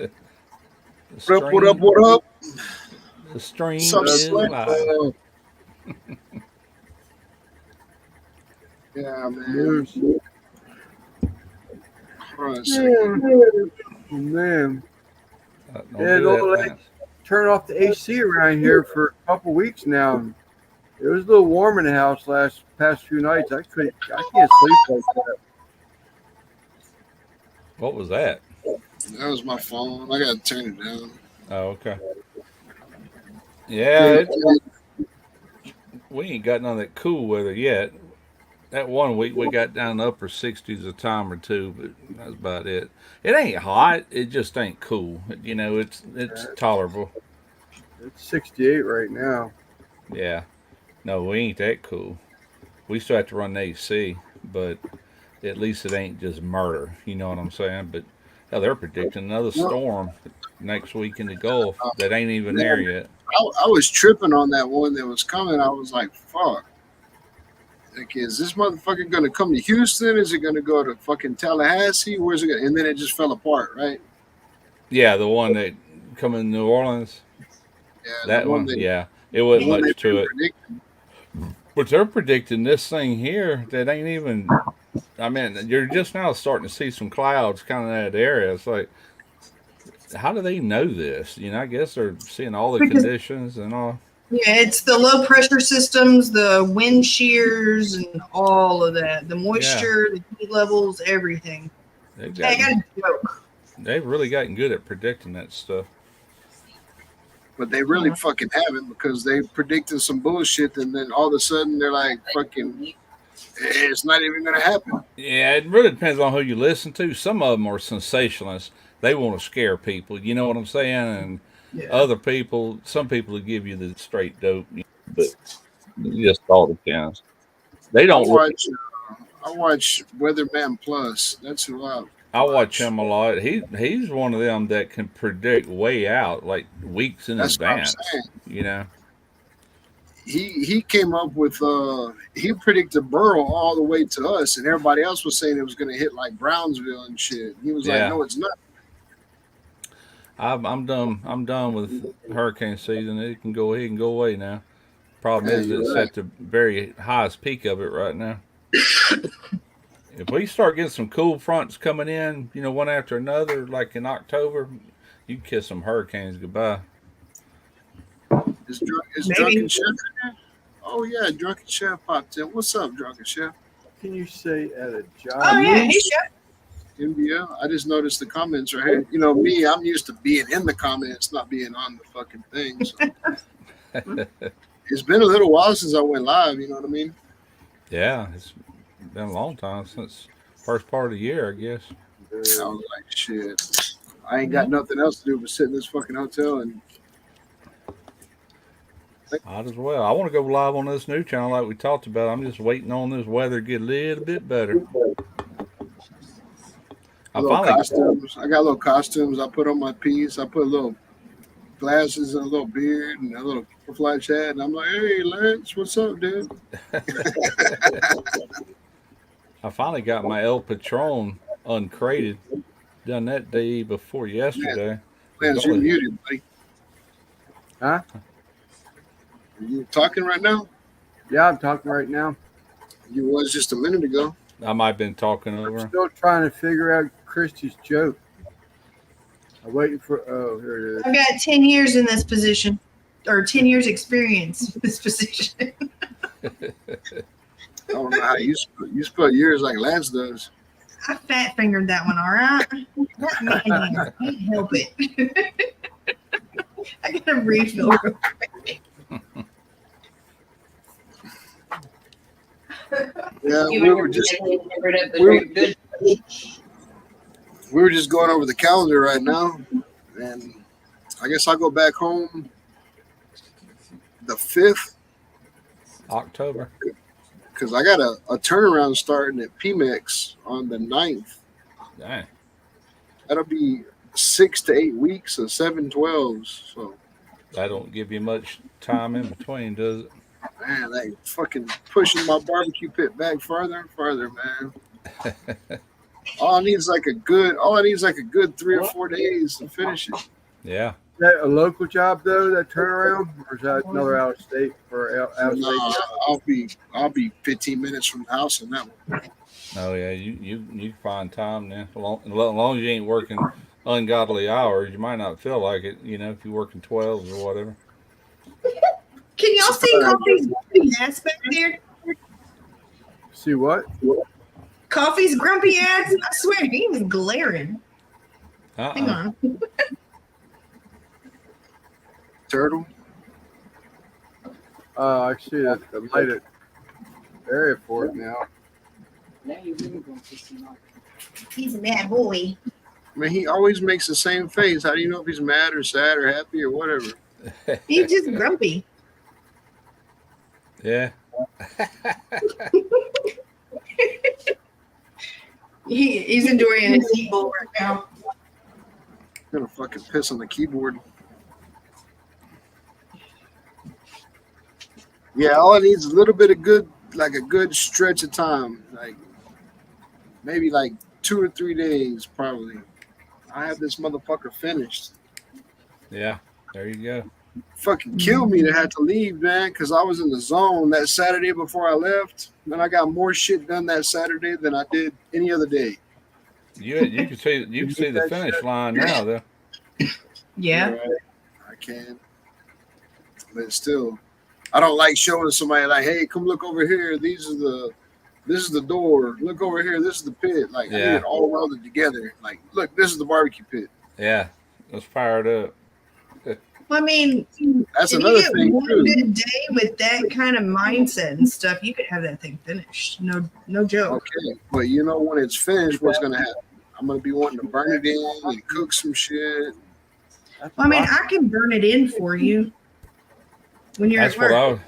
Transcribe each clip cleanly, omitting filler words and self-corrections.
The What up? What up? stream, What up? the stream Some is slang. live. Yeah, man. News. Hold on a second. Oh, man. Don't Yeah, do that, don't Lance. turn off the AC around here for a couple weeks now. It was a little warm in the house past few nights. I can't sleep like that. What was that? That was my phone. I gotta turn it down. Oh, okay. Yeah, Yeah, we ain't got none of that cool weather yet. That one week we got down in the upper 60s a time or two, but that's about it. It ain't hot. It just ain't cool. It's tolerable. It's 68 right now. Yeah. No, we ain't that cool. We still have to run the AC, but at least it ain't just murder. You know what I'm saying? But hell, they're predicting another storm next week in the Gulf that ain't even there man, yet. I was tripping on that one that was coming. I was like, fuck. Like, is this motherfucker gonna come to Houston? Is it gonna go to fucking Tallahassee? Where's it gonna? And then it just fell apart, right? Yeah, the one that come in New Orleans, Yeah, that one, yeah, it the wasn't one much they've to been it. predicting. But they're predicting this thing here that ain't even. I mean, you're just now starting to see some clouds kind of in that area. It's like, how do they know this? I guess they're seeing all the Because conditions and all. yeah, it's the low pressure systems, the wind shears, and all of that. The Yeah, moisture, the heat levels, everything. they've Hey, I gotten, got a joke. they've really gotten good at predicting that stuff. But they really fucking haven't because they predicted some bullshit and then all of a sudden they're like fucking it's not even gonna happen. Yeah, it really depends on who you listen to. Some of them are sensationalists. They want to scare people. You know what I'm saying? And Yeah. other people, some people will give you the straight dope. But it just all depends. They I don't really. watch I watch Weatherman Plus. That's who I I watch watch. him a lot. He's one of them that can predict way out, like weeks in That's what I'm advance. saying. You know? He came up with he predicted Burrow all the way to us and everybody else was saying it was gonna hit like Brownsville and shit. He was like, Yeah. no, it's not. I'm done. I'm done with hurricane season. It can go ahead and go away now. Problem Yeah, is, it's you're right. at the very highest peak of it right now. If we start getting some cool fronts coming in, one after another, like in October, you can kiss some hurricanes goodbye. Is Drunken Maybe. Chef in there? Oh yeah, Drunken Chef popped in. What's up, Drunken Chef? Can you say at a Oh job? yeah, hey Moose? chef. NBL. I just noticed the comments right here. You know me, I'm used to being in the comments, not being on the fucking thing. So it's been a little while since I went live. You know what I mean? Yeah, it's been a long time since first part of the year, I guess. I was like, shit. I ain't got nothing else to do but sit in this fucking hotel and Might as well. I want to go live on this new channel like we talked about. I'm just waiting on this weather to get a little bit better. I little finally, costumes. I got little costumes. I put on my piece. I put little glasses and a little beard and a little flat hat. And I'm like, hey, Lance, what's up, dude? I finally got my El Patron uncrated. Done that day before Man, yesterday. It's Lance, you're only muted, buddy. Huh? Are you talking right now? Yeah, I'm talking right now. You was just a minute ago. I might have been talking I'm over. still trying to figure out Christy's joke. I'm waiting for. Oh, here it is. I've got 10 years in this position, or 10 years experience in this position. I don't know how you spell years like Lance does. I fat fingered that one, all right? That man, I can't help it. I got a refill real quick. Yeah, You we and were your just family covered up the we were, very good. we were just going over the calendar right now, and I guess I'll go back home the 5th October. because I got a turnaround starting at PMEX on the 9th. Dang. That'll be 6 to 8 weeks of 7/12s. So That don't give you much time in between, does man, they fucking pushing my barbecue pit back farther and farther, man. it? All I need is like a good 3 or 4 days to finish it. Yeah. Is that a local job though? That turnaround, or is that another out of state or out of state? No, I'll be 15 minutes from the house on that one. Oh yeah, you find time then. As long as you ain't working ungodly hours, you might not feel like it. You know, if you're working 12s or whatever. Can y'all see Coffee's ass back there? See what? Coffee's grumpy ass. I swear he was glaring. Hang on. Turtle. I see the lighted area for it now. He's a bad boy. I mean, he always makes the same face. How do you know if he's mad or sad or happy or whatever? He's just grumpy. Yeah. He's enjoying his heat bowl workout. I'm gonna fucking piss on the keyboard. Yeah, all it needs is a little bit of good stretch of time, like maybe like 2 or 3 days, probably. I have this motherfucker finished. Yeah. There you go. Fucking killed me to have to leave, man, because I was in the zone that Saturday before I left. Then I got more shit done that Saturday than I did any other day. You can see the finish line now though. Yeah. Right? I can, but still, I don't like showing somebody like, "Hey, come look over here. This is the door. Look over here. This is the pit." Like, I need it all welded together. Like, look, this is the barbecue pit. Yeah. Let's fire it up. Well, I mean, That's if another you get thing one too. good day with that kind of mindset and stuff, you could have that thing finished. No joke. Okay, but you know when it's finished, what's gonna happen? I'm gonna be wanting to burn it in and cook some shit. Well, I mean, I can burn it in for you when you're That's at work.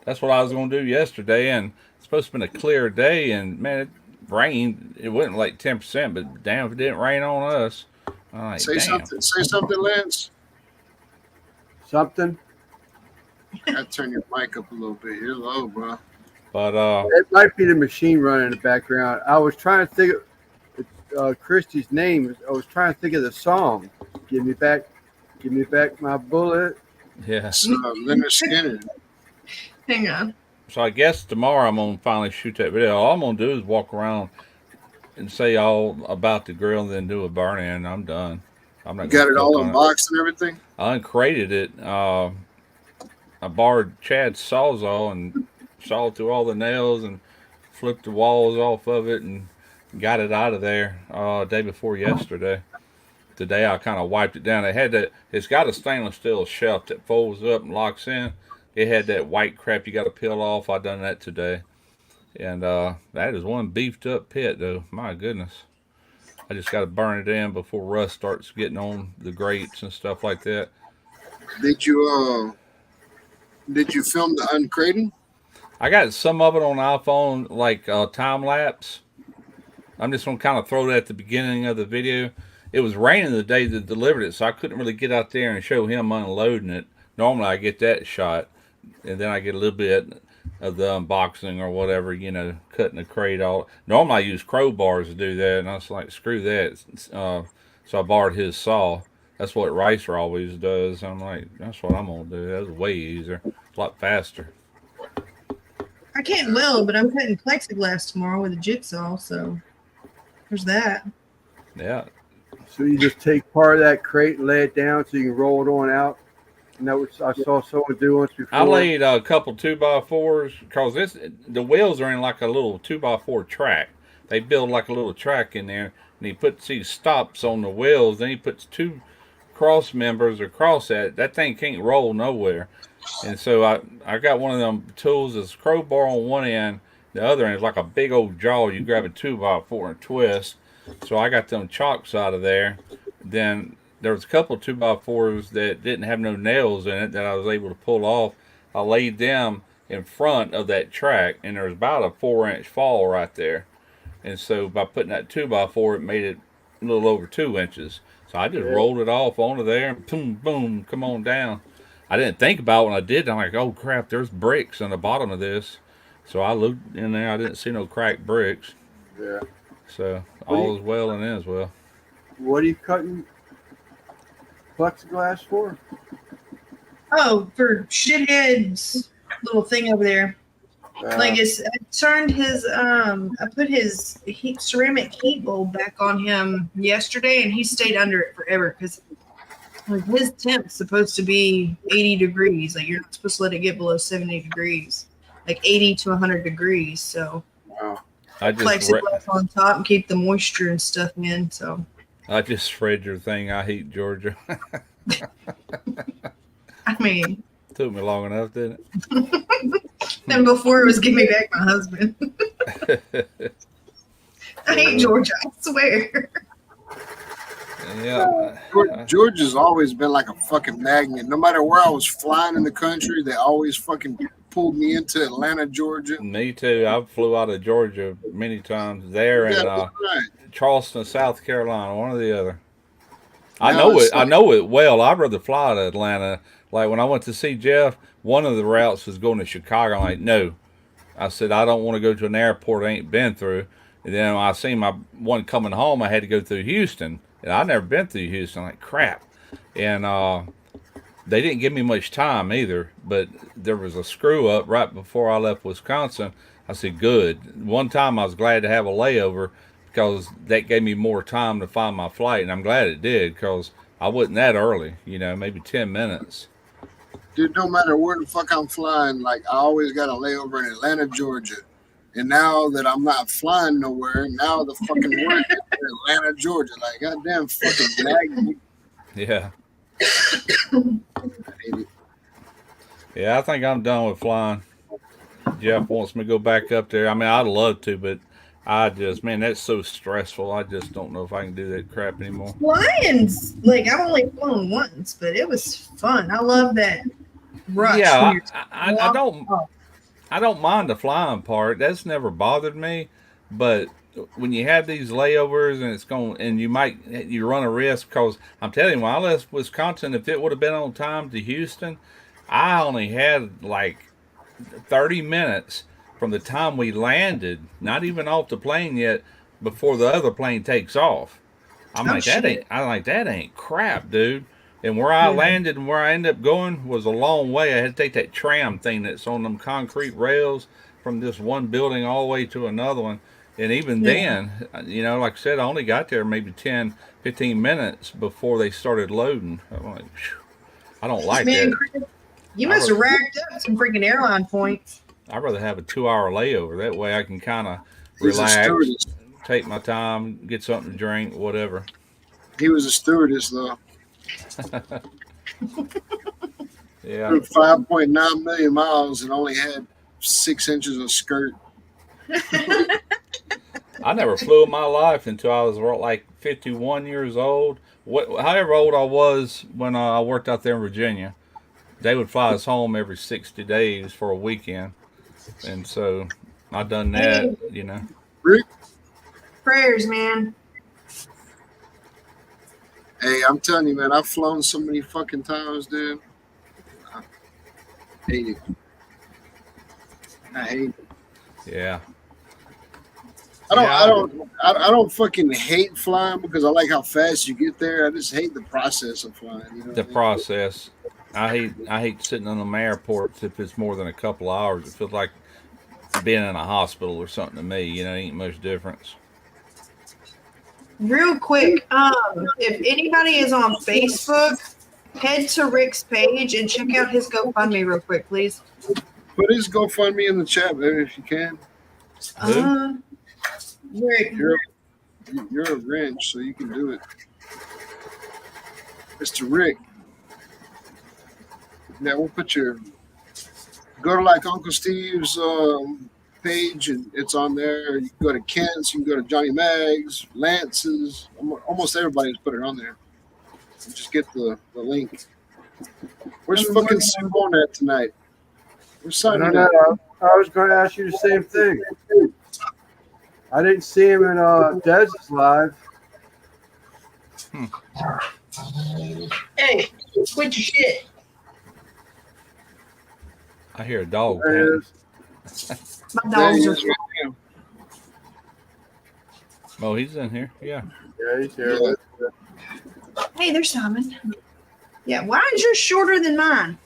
That's what I was gonna do yesterday, and it's supposed to be a clear day, and man, it rained. It wasn't like 10%, but damn, if it didn't rain on us. I'm like, Say damn. something, Lance. Something. Gotta turn your mic up a little bit. You're low, bro. But It might be the machine running in the background. I was trying to think of Christy's name. I was trying to think of the song. Give me back my bullet. yeah. It's Leonard Skinner. Hang on. So I guess tomorrow I'm gonna finally shoot that video. All I'm gonna do is walk around and say all about the grill, and then do a burn in. I'm done. I'm not. You got gonna it all cook on unboxed and everything. I uncrated it. I borrowed Chad's Sawzall and sawed through all the nails and flipped the walls off of it and got it out of there day before yesterday. Today I kind of wiped it down. It's got a stainless steel shelf that folds up and locks in. It had that white crap you got to peel off. I done that today, and that is one beefed up pit though. My goodness, I just got to burn it in before rust starts getting on the grates and stuff like that. Did you film the uncrating? I got some of it on iPhone, like time lapse. I'm just gonna kind of throw that at the beginning of the video. It was raining the day that delivered it, so I couldn't really get out there and show him unloading it. Normally I get that shot, and then I get a little bit of the unboxing or whatever, cutting the crate all. Normally I use crowbars to do that, and I was like, screw that. So I borrowed his saw. That's what Ricer always does. I'm like, that's what I'm gonna do. That's way easier, a lot faster. I can't weld, but I'm cutting plexiglass tomorrow with a jigsaw, so there's that. Yeah. So you just take part of that crate and lay it down so you can roll it on out. And that was I saw someone do once before. I laid a couple 2x4s because the wheels are in like a little 2x4 track. They build like a little track in there, and he puts these stops on the wheels. Then he puts 2 cross members across that. That thing can't roll nowhere. And so I got one of them tools that's crowbar on one end. The other end is like a big old jaw. You grab a 2x4 and twist. So I got them chocks out of there. Then there was a couple of 2x4s that didn't have no nails in it that I was able to pull off. I laid them in front of that track, and there was about a 4-inch fall right there. And so by putting that 2x4, it made it a little over 2 inches. So I just rolled it off onto there, and boom, boom, come on down. I didn't think about it when I did. I'm like, oh crap, there's bricks on the bottom of this. So I looked in there. I didn't see no cracked bricks. Yeah. So all is well and ends well. What are you cutting plexiglass for? Oh, for shithead's little thing over there. Like I turned his I put his ceramic heat bulb back on him yesterday, and he stayed under it forever because like his temp's supposed to be 80 degrees. Like you're not supposed to let it get below 70 degrees, like 80 to 100 degrees. So Wow. I just plexiglass on top and keep the moisture and stuff in. So I just read your thing. I hate Georgia. I mean, Took me long enough, didn't it? and before it was give me back my husband. I hate Georgia, I swear. Yeah. Georgia's always been like a fucking magnet. No matter where I was flying in the country, they always fucking pulled me into Atlanta, Georgia. Me too. I flew out of Georgia many times. There Yeah, and that's right. Charleston, South Carolina, one or the other. Now I know it's it. I know it well. I'd rather fly to Atlanta. Like when I went to see Jeff, one of the routes was going to Chicago. I'm like, no. I said I don't want to go to an airport I ain't been through. And then when I seen my one coming home, I had to go through Houston, and I'd never been through Houston. I'm like, crap. And they didn't give me much time either. But there was a screw up right before I left Wisconsin. I said, good. One time I was glad to have a layover because that gave me more time to find my flight, and I'm glad it did because I wasn't that early. Maybe 10 minutes. Dude, no matter where the fuck I'm flying, like I always got a layover in Atlanta, Georgia. And now that I'm not flying nowhere, now the fucking word is Atlanta, Georgia. Like, goddamn fucking magnet. Yeah. I hate it. Yeah, I think I'm done with flying. Jeff wants me to go back up there. I mean, I'd love to, but man, that's so stressful. I just don't know if I can do that crap anymore. Flying's like I've only flown once, but it was fun. I love that rush. Yeah, when you're I don't mind the flying part. That's never bothered me. But when you have these layovers and it's going, and you run a risk because I'm telling you, when I left Wisconsin, if it would have been on time to Houston, I only had like 30 minutes from the time we landed, not even off the plane yet, before the other plane takes off. I'm like, that ain't crap, dude. And where I landed and where I ended up going was a long way. I had to take that tram thing that's on them concrete rails from this one building all the way to another one. And even then, like I said, I only got there maybe 10, 15 minutes before they started loading. I'm like, phew, I don't like that. Chris, you must have racked up some freaking airline points. I'd rather have a 2-hour layover. That way I can kind of He's a relax, stewardess. take my time, get something to drink, whatever. He was a stewardess, though. Yeah. 5.9 million miles and only had 6 inches of skirt. I never flew in my life until I was like 51 years old. However old I was when I worked out there in Virginia, they would fly us home every 60 days for a weekend. And so I done that, Rick, Prayers, man. hey, I'm telling you, man, I've flown so many fucking times, dude. I hate it. I hate it. Yeah. I don't fucking hate flying because I like how fast you get there. I just hate the process of flying. The process. I hate sitting on them airports if it's more than a couple hours. It feels like being in a hospital or something to me. Ain't much difference. Real quick, if anybody is on Facebook, head to Rick's page and check out his GoFundMe real quick, please. Put his GoFundMe in the chat, baby, if you can. Rick. You're a wrench, so you can do it. Mr. Rick. Yeah, we'll put go to like Uncle Steve's page and it's on there. You can go to Kent's, you can go to Johnny Mag's, Lance's, almost everybody's put it on there. Just get the link. Where's fucking Simone at tonight? Where's Simon? I was going to ask you the same thing. I didn't see him in Dez's live. Hey, quit your shit. I hear a dog. There it panting. is. My dogs are Oh, he's in here. Yeah. Yeah, he's here. Yeah. Hey, there's Simon. Yeah, why is yours shorter than mine?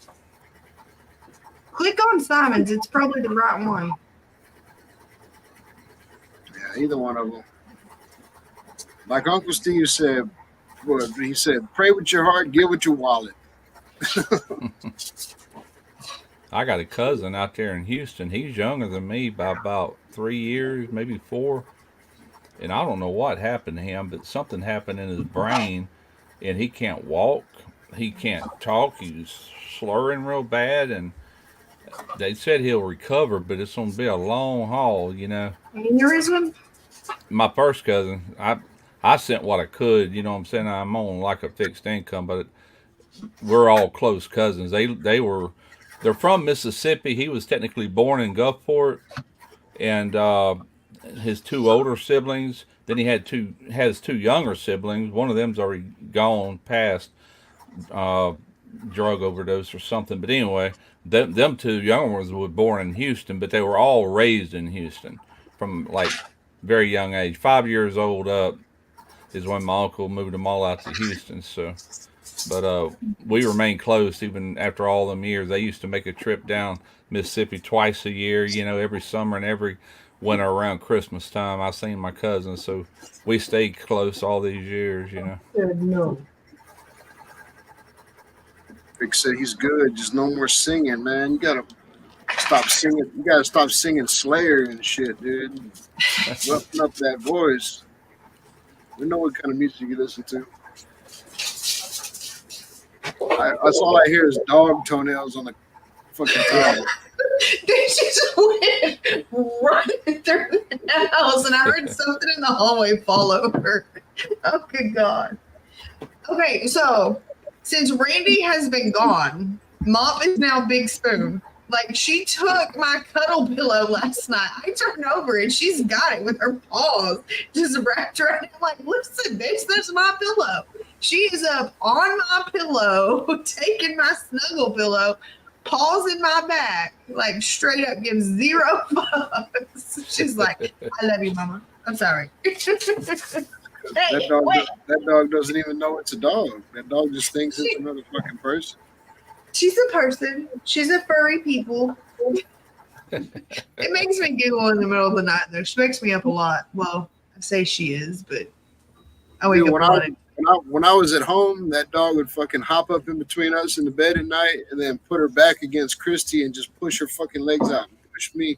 Click on Simon's. It's probably the right one. Yeah, either one of them. Like Uncle Steve said, he said, pray with your heart, give with your wallet. I got a cousin out there in Houston. He's younger than me by about 3 years, maybe 4. And I don't know what happened to him, but something happened in his brain, and he can't walk. He can't talk. He's slurring real bad, and they said he'll recover, but it's going to be a long haul, you know. Aneurysm? My first cousin, I sent what I could, you know what I'm saying? I'm on like a fixed income, but we're all close cousins. They're from Mississippi. He was technically born in Gulfport, and his 2 older siblings. Then he has 2 younger siblings. One of them's already gone past drug overdose or something. But anyway, them 2 younger ones were born in Houston, but they were all raised in Houston from like very young age. 5 years old up is when my uncle moved them all out to Houston. So, but we remain close even after all them years. They used to make a trip down Mississippi twice a year, you know, every summer and every winter around Christmas time. I seen my cousins, so we stayed close all these years, you know. No. Vic said he's good, just no more singing, man. You gotta stop singing. You gotta stop singing Slayer and shit, dude. Roughen up that voice. We know what kind of music you listen to. That's all I hear is dog toenails on the fucking table. They just went running through the house, and I heard something in the hallway fall over. Oh, good God. Okay, so since Randy has been gone, Mop is now Big Spoon. Like, she took my cuddle pillow last night. I turned over and she's got it with her paws just wrapped around it. I'm like, listen, bitch, that's my pillow. She is up on my pillow, taking my snuggle pillow, paws in my back, like straight up gives 0 fucks. She's like, I love you, mama. I'm sorry. That dog doesn't even know it's a dog. That dog just thinks it's another fucking person. She's a person. She's a furry people. It makes me giggle in the middle of the night, though. She wakes me up a lot. Well, I say she is, but I wake Dude, up a lot. when I was at home, that dog would fucking hop up in between us in the bed at night and then put her back against Christy and just push her fucking legs out and push me.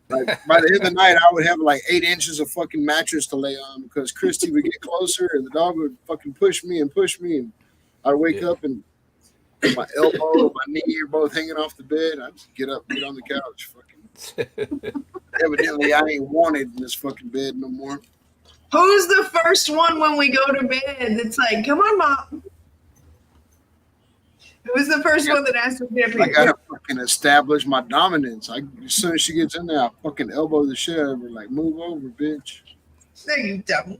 Like, by the end of the night, I would have like 8 inches of fucking mattress to lay on because Christy would get closer and the dog would fucking push me, and I'd wake up and my elbow, my knee are both hanging off the bed. I just get up, get on the couch. Fucking evidently, I ain't wanted in this fucking bed no more. Who's the first one when we go to bed that's like, come on, Mom? Who's the first one that asks to be I gotta fucking establish my dominance. As soon as she gets in there, I fucking elbow the shit out of her, like, move over, bitch. No, you don't.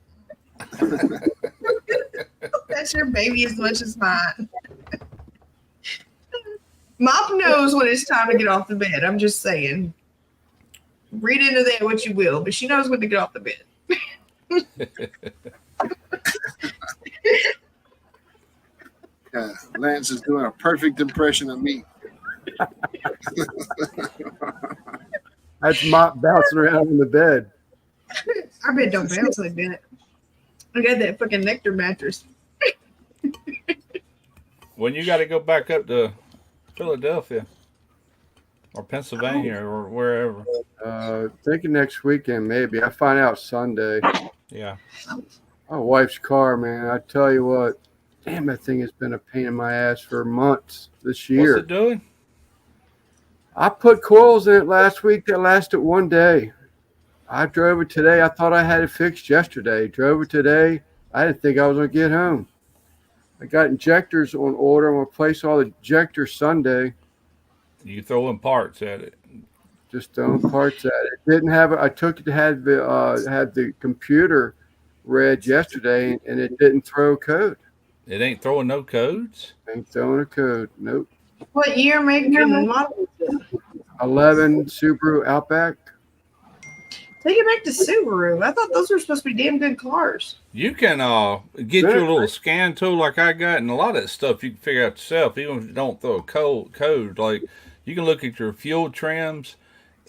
That's your baby as much as mine. Mop knows when it's time to get off the bed. I'm just saying. Read into that what you will, but she knows when to get off the bed. Yeah, Lance is doing a perfect impression of me. That's Mop bouncing around in the bed. Our bed don't bounce like that. I got that fucking Nectar mattress. When you got to go back up to Philadelphia or Pennsylvania or wherever. Thinking next weekend, maybe. I find out Sunday. Yeah. My wife's car, man. I tell you what, damn, that thing has been a pain in my ass for months this year. What's it doing? I put coils in it last week that lasted 1 day. I drove it today. I thought I had it fixed yesterday. Drove it today. I didn't think I was going to get home. I got injectors on order. I'm going to place all the injectors Sunday. You throwing parts at it? Just throwing parts at it. Didn't have it. I took it to had the computer read yesterday, and it didn't throw code. It ain't throwing no codes? Ain't throwing a code. Nope. What year, make and model? 11 Subaru Outback. Take it back to Subaru. I thought those were supposed to be damn good cars. You can get you a little scan tool like I got, and a lot of that stuff you can figure out yourself, even if you don't throw a code. Like you can look at your fuel trims,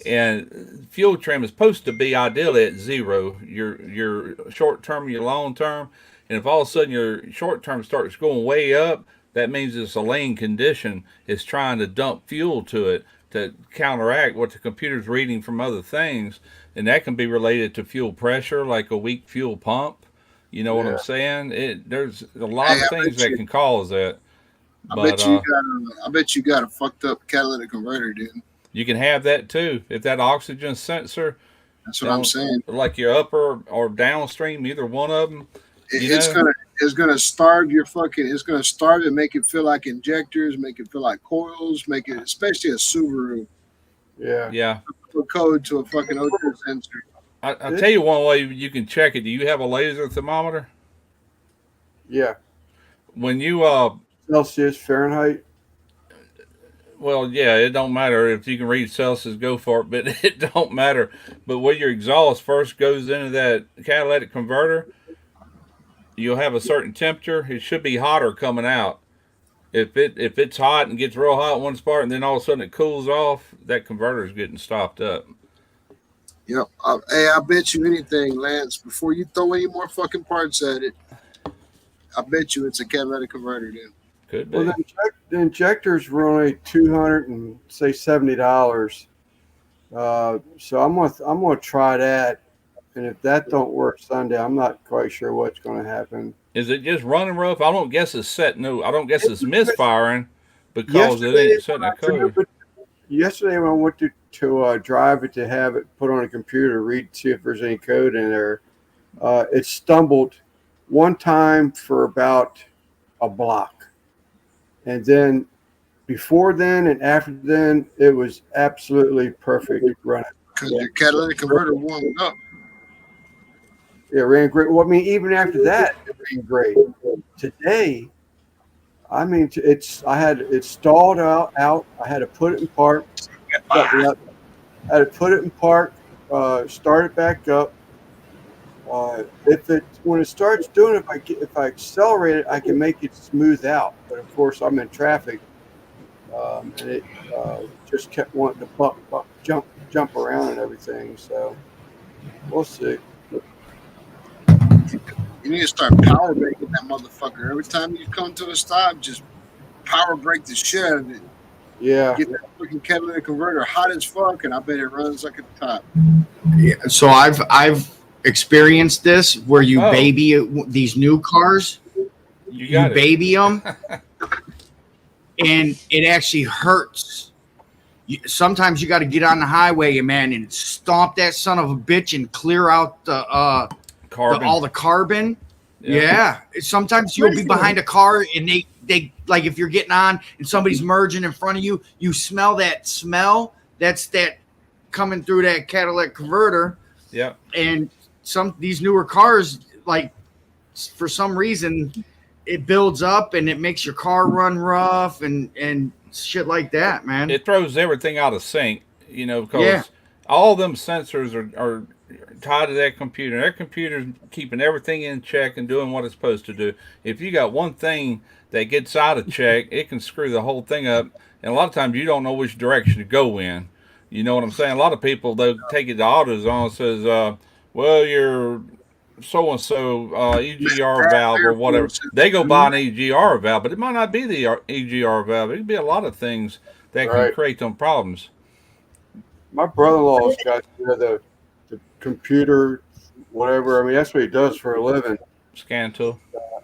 and fuel trim is supposed to be ideally at zero. Your short term, your long term, and if all of a sudden your short term starts going way up, that means it's a lane condition. It's trying to dump fuel to it to counteract what the computer's reading from other things, and that can be related to fuel pressure, like a weak fuel pump. You know what I'm saying? There's a lot of things that can cause that. But I bet you got a fucked up catalytic converter, dude. You can have that too. If that oxygen sensor, that's what I'm saying. Like your upper or downstream, either one of them. It's gonna starve your fucking. It's gonna starve it, make it feel like injectors, make it feel like coils, make it, especially a Subaru. Yeah. Put code to a fucking O2 sensor. I'll tell you one way you can check it. Do you have a laser thermometer? Yeah. When you Celsius, Fahrenheit. Well, yeah, it don't matter if you can read Celsius, go for it, but it don't matter. But when your exhaust first goes into that catalytic converter, you'll have a certain temperature. It should be hotter coming out. If it's hot and gets real hot in one spot, and then all of a sudden it cools off, that converter is getting stopped up. Yep. I bet you anything, Lance, before you throw any more fucking parts at it, I bet you it's a catalytic converter, dude. Could be. Well, the injectors were only $270. So I'm gonna try that, and if that don't work Sunday, I'm not quite sure what's going to hacken. Is it just running rough? I don't guess it's set. No, I don't guess it's misfiring because it ain't setting a code. Yesterday when I went to drive it to have it put on a computer, see if there's any code in there, it stumbled one time for about a block. And then before then and after then, it was absolutely perfect running. Because your catalytic converter warmed up. It ran great. Well, I mean, even after that, it ran great. Today, I mean, I had it stalled out. I had to put it in park. Start it back up. When it starts doing it, if I accelerate it, I can make it smooth out. But of course, I'm in traffic, and it just kept wanting to jump around and everything. So we'll see. You need to start power braking that motherfucker. Every time you come to a stop, just power brake the shit out of it. Yeah. Get that fucking catalytic converter hot as fuck, and I bet it runs like a top. Yeah. So I've experienced this where you baby these new cars. You baby them, and it actually hurts. Sometimes you got to get on the highway, and stomp that son of a bitch and clear out all the carbon. Yeah. Sometimes you'll be behind a car and they like if you're getting on and somebody's merging in front of you, you smell that smell. That's that coming through that catalytic converter. Yeah. And these newer cars, like for some reason, it builds up and it makes your car run rough and shit like that, man. It throws everything out of sync, because all them sensors are tied to that computer. That computer's keeping everything in check and doing what it's supposed to do. If you got one thing that gets out of check, it can screw the whole thing up. And a lot of times you don't know which direction to go in. You know what I'm saying? A lot of people, they'll take it to AutoZone and says, well, you're so-and-so EGR valve or whatever. They go buy an EGR valve, but it might not be the EGR valve. It could be a lot of things that can create them problems. My brother-in-law's got the computer, whatever. I mean, that's what he does for a living. Scan tool.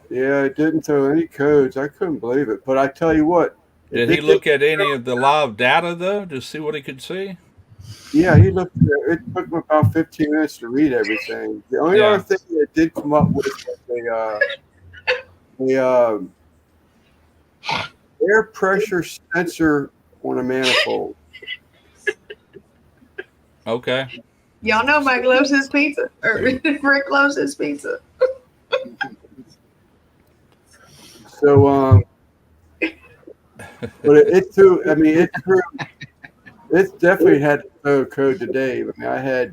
Yeah, it didn't throw any codes. I couldn't believe it. But I tell you what. Did he look at any of the live data, though, to see what he could see? Yeah, he looked at it. It took him about 15 minutes to read everything. The only other thing that did come up with was the air pressure sensor on a manifold. Okay. Y'all know Mike loves his pizza, or Rick loves his pizza. So, but it threw. I mean, it definitely had no code today. I mean, I had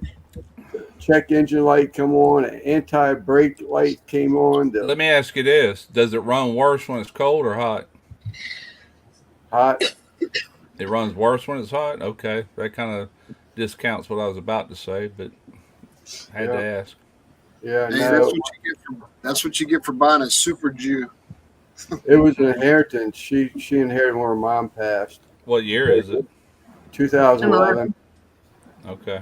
check engine light come on, anti-brake light came on. Let me ask you this: does it run worse when it's cold or hot? Hot. It runs worse when it's hot. Okay, that kind of discounts what I was about to say, but had to ask. Yeah, Hey, no, that's what you get for buying a Super Jew. it was an inheritance. She inherited when her mom passed. What year is it? 2011. Okay,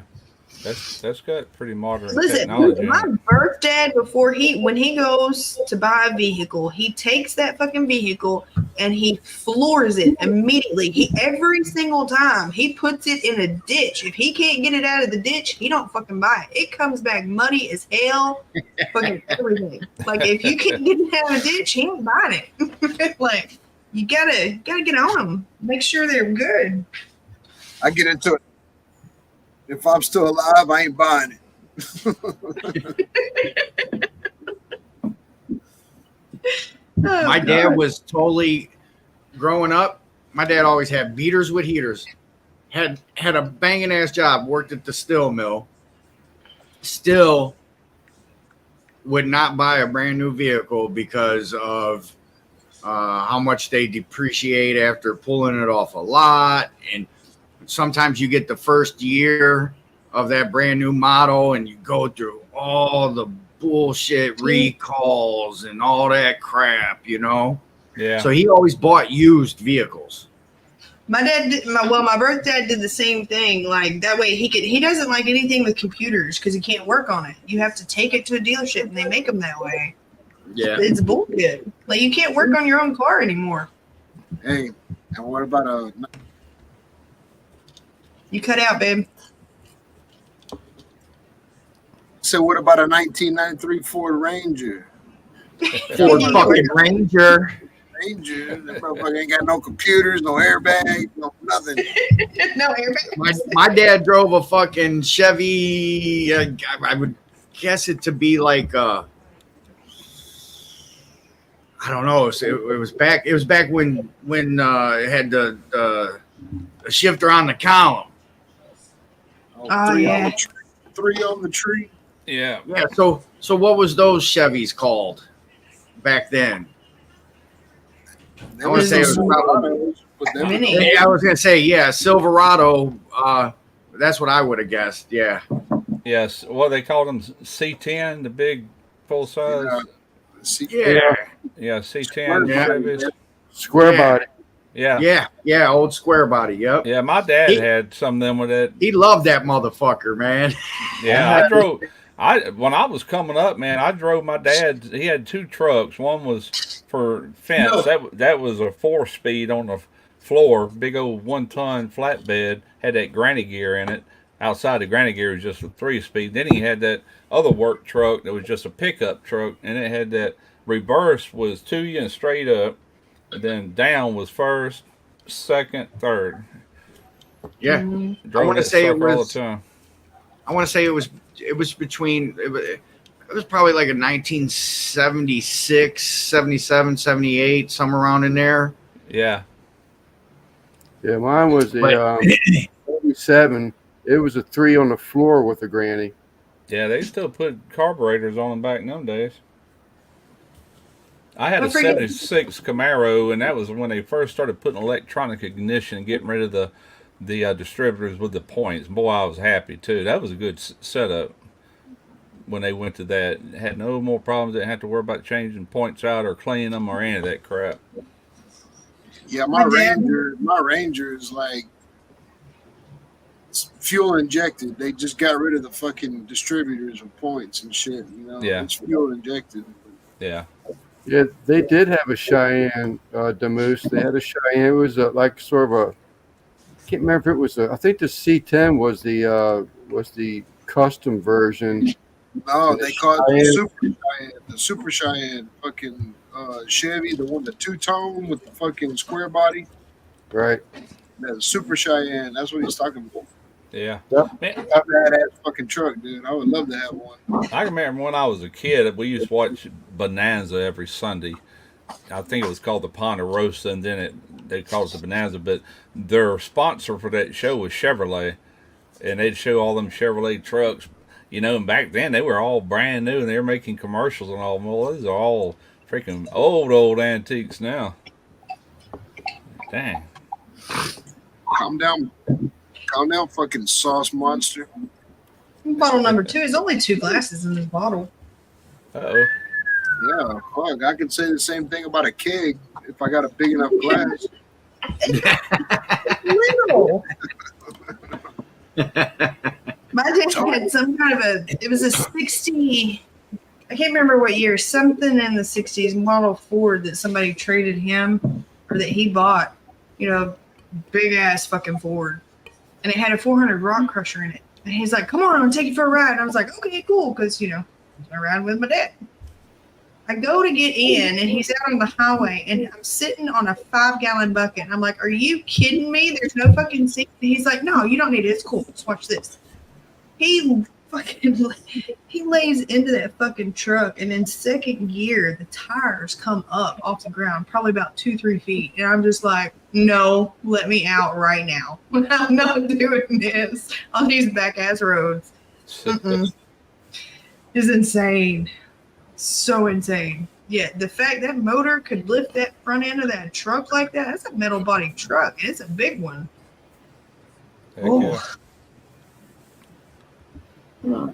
that's got pretty modern Listen, technology. my birth dad, when he goes to buy a vehicle, he takes that fucking vehicle and he floors it immediately. Every single time he puts it in a ditch. If he can't get it out of the ditch, he don't fucking buy it. It comes back muddy as hell, fucking everything. Like if you can't get it out of the ditch, he ain't buying it. Like you gotta get on them. Make sure they're good. I get into it. If I'm still alive, I ain't buying it. My dad was totally growing up. My dad always had beaters with heaters. Had a banging ass job. Worked at the steel mill. Still would not buy a brand new vehicle because of how much they depreciate after pulling it off a lot. And sometimes you get the first year of that brand new model and you go through all the bullshit recalls and all that crap, you know? Yeah. So he always bought used vehicles. My dad did, my birth dad did the same thing. Like that way he doesn't like anything with computers because he can't work on it. You have to take it to a dealership and they make them that way. Yeah. It's bullshit. Like you can't work on your own car anymore. Hey, and what about You cut out, babe. so what about a 1993 Ford Ranger? Ford fucking Ranger. That motherfucker ain't got no computers, no airbags, no nothing. No airbag. My dad drove a fucking Chevy. I would guess it to be like I don't know. It was back. It was back when it had the shifter on the column. Yeah. Three on the tree. Yeah. Yeah. So what was those Chevys called back then? I want to say it was probably. Mini. I was gonna say Silverado. That's what I would have guessed. Yeah. Yes. What they called them? C10, the big full size. Yeah. Yeah. C10 Yeah. Chevys. Square Yeah. body. Yeah. Yeah. Old square body. Yep. Yeah. My dad had some of them with that. He loved that motherfucker, man. Yeah. I drove. When I was coming up, man, I drove my dad. He had two trucks. One was for fence. That was a 4-speed on the floor, big old 1-ton flatbed. Had that granny gear in it. Outside the granny gear was just a 3-speed. Then he had that other work truck that was just a pickup truck, and it had that reverse was to you and straight up. And then down was first, second, third. Yeah. Drove I want to that say it sucker all was. the time. I want to say it was between. It was probably like a 1976, 77, 78, somewhere around in there. Yeah. Yeah, mine was the 47. It was a 3 on the floor with a granny. Yeah, they still put carburetors on them back in them days. I had a forget- 76 Camaro, and that was when they first started putting electronic ignition and getting rid of the distributors with the points. Boy, I was happy, too. That was a good setup when they went to that. Had no more problems. Didn't have to worry about changing points out or cleaning them or any of that crap. Yeah, my My dad- Ranger is like it's fuel injected. They just got rid of the fucking distributors of points and shit. You know, Yeah. it's fuel injected. Yeah. Yeah, they did have a Cheyenne Demoose. They had a Cheyenne. It was like sort of a. I can't remember if it was. I think the C10 was the custom version. No, they call it Cheyenne. the Super Cheyenne, fucking Chevy, the one, the 2-tone with the fucking square body. Right. Yeah, the Super Cheyenne. That's what he's talking about. Yeah. Yep. Man, Badass fucking truck, dude. I would love to have one. I remember when I was a kid, we used to watch Bonanza every Sunday. I think it was called the Ponderosa, and then they called it the Bonanza. But their sponsor for that show was Chevrolet, and they'd show all them Chevrolet trucks. You know, and back then they were all brand new and they were making commercials and all. Well, these are all freaking old antiques now. Dang. Calm down, fucking sauce monster. Bottle number 2 is only 2 glasses in this bottle. Uh-oh. Yeah, fuck. I could say the same thing about a keg if I got a big enough glass. Little. My dad had some kind of it was a 60, I can't remember what year, something in the 60s model Ford that somebody traded him or that he bought, you know, big ass fucking Ford. And it had a 400 rock crusher in it. And he's like, come on, I'm gonna take you for a ride. And I was like, okay, cool, because, you know, I ride with my dad. I go to get in, and he's out on the highway, and I'm sitting on a 5-gallon bucket. And I'm like, are you kidding me? There's no fucking seat. And he's like, no, you don't need it. It's cool. Just watch this. He lays into that fucking truck, and in second gear, the tires come up off the ground, probably about 2-3 feet. And I'm just like, no, let me out right now. I'm not doing this on these back ass roads. It's insane. So insane. Yeah, the fact that motor could lift that front end of that truck like that, that's a metal body truck. It's a big one. Yeah.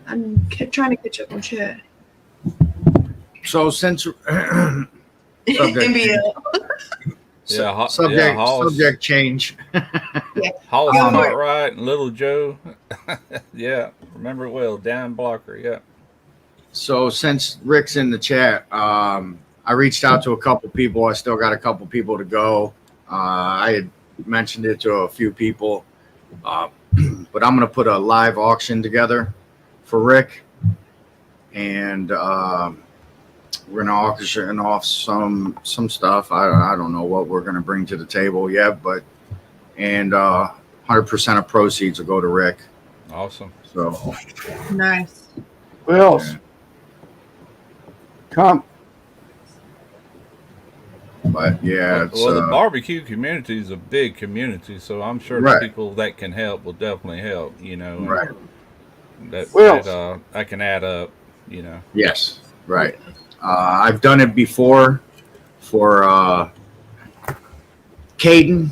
I'm trying to catch up on chat. So since NBL. subject change. Hall's Go for not it. right, and Little Joe. Yeah, remember it well. Dan Blocker, yeah. So since Rick's in the chat, I reached out to a couple people. I still got a couple people to go. I had mentioned it to a few people, but I'm going to put a live auction together for Rick, and we're going to auction off some stuff. I don't know what we're going to bring to the table yet, but 100% of proceeds will go to Rick. Awesome. So Nice. What else? Come. But yeah, it's, well, the barbecue community is a big community, so I'm sure Right. the people that can help will definitely help. You know, and right. that can add up. You know. Yes, right. I've done it before for Caden.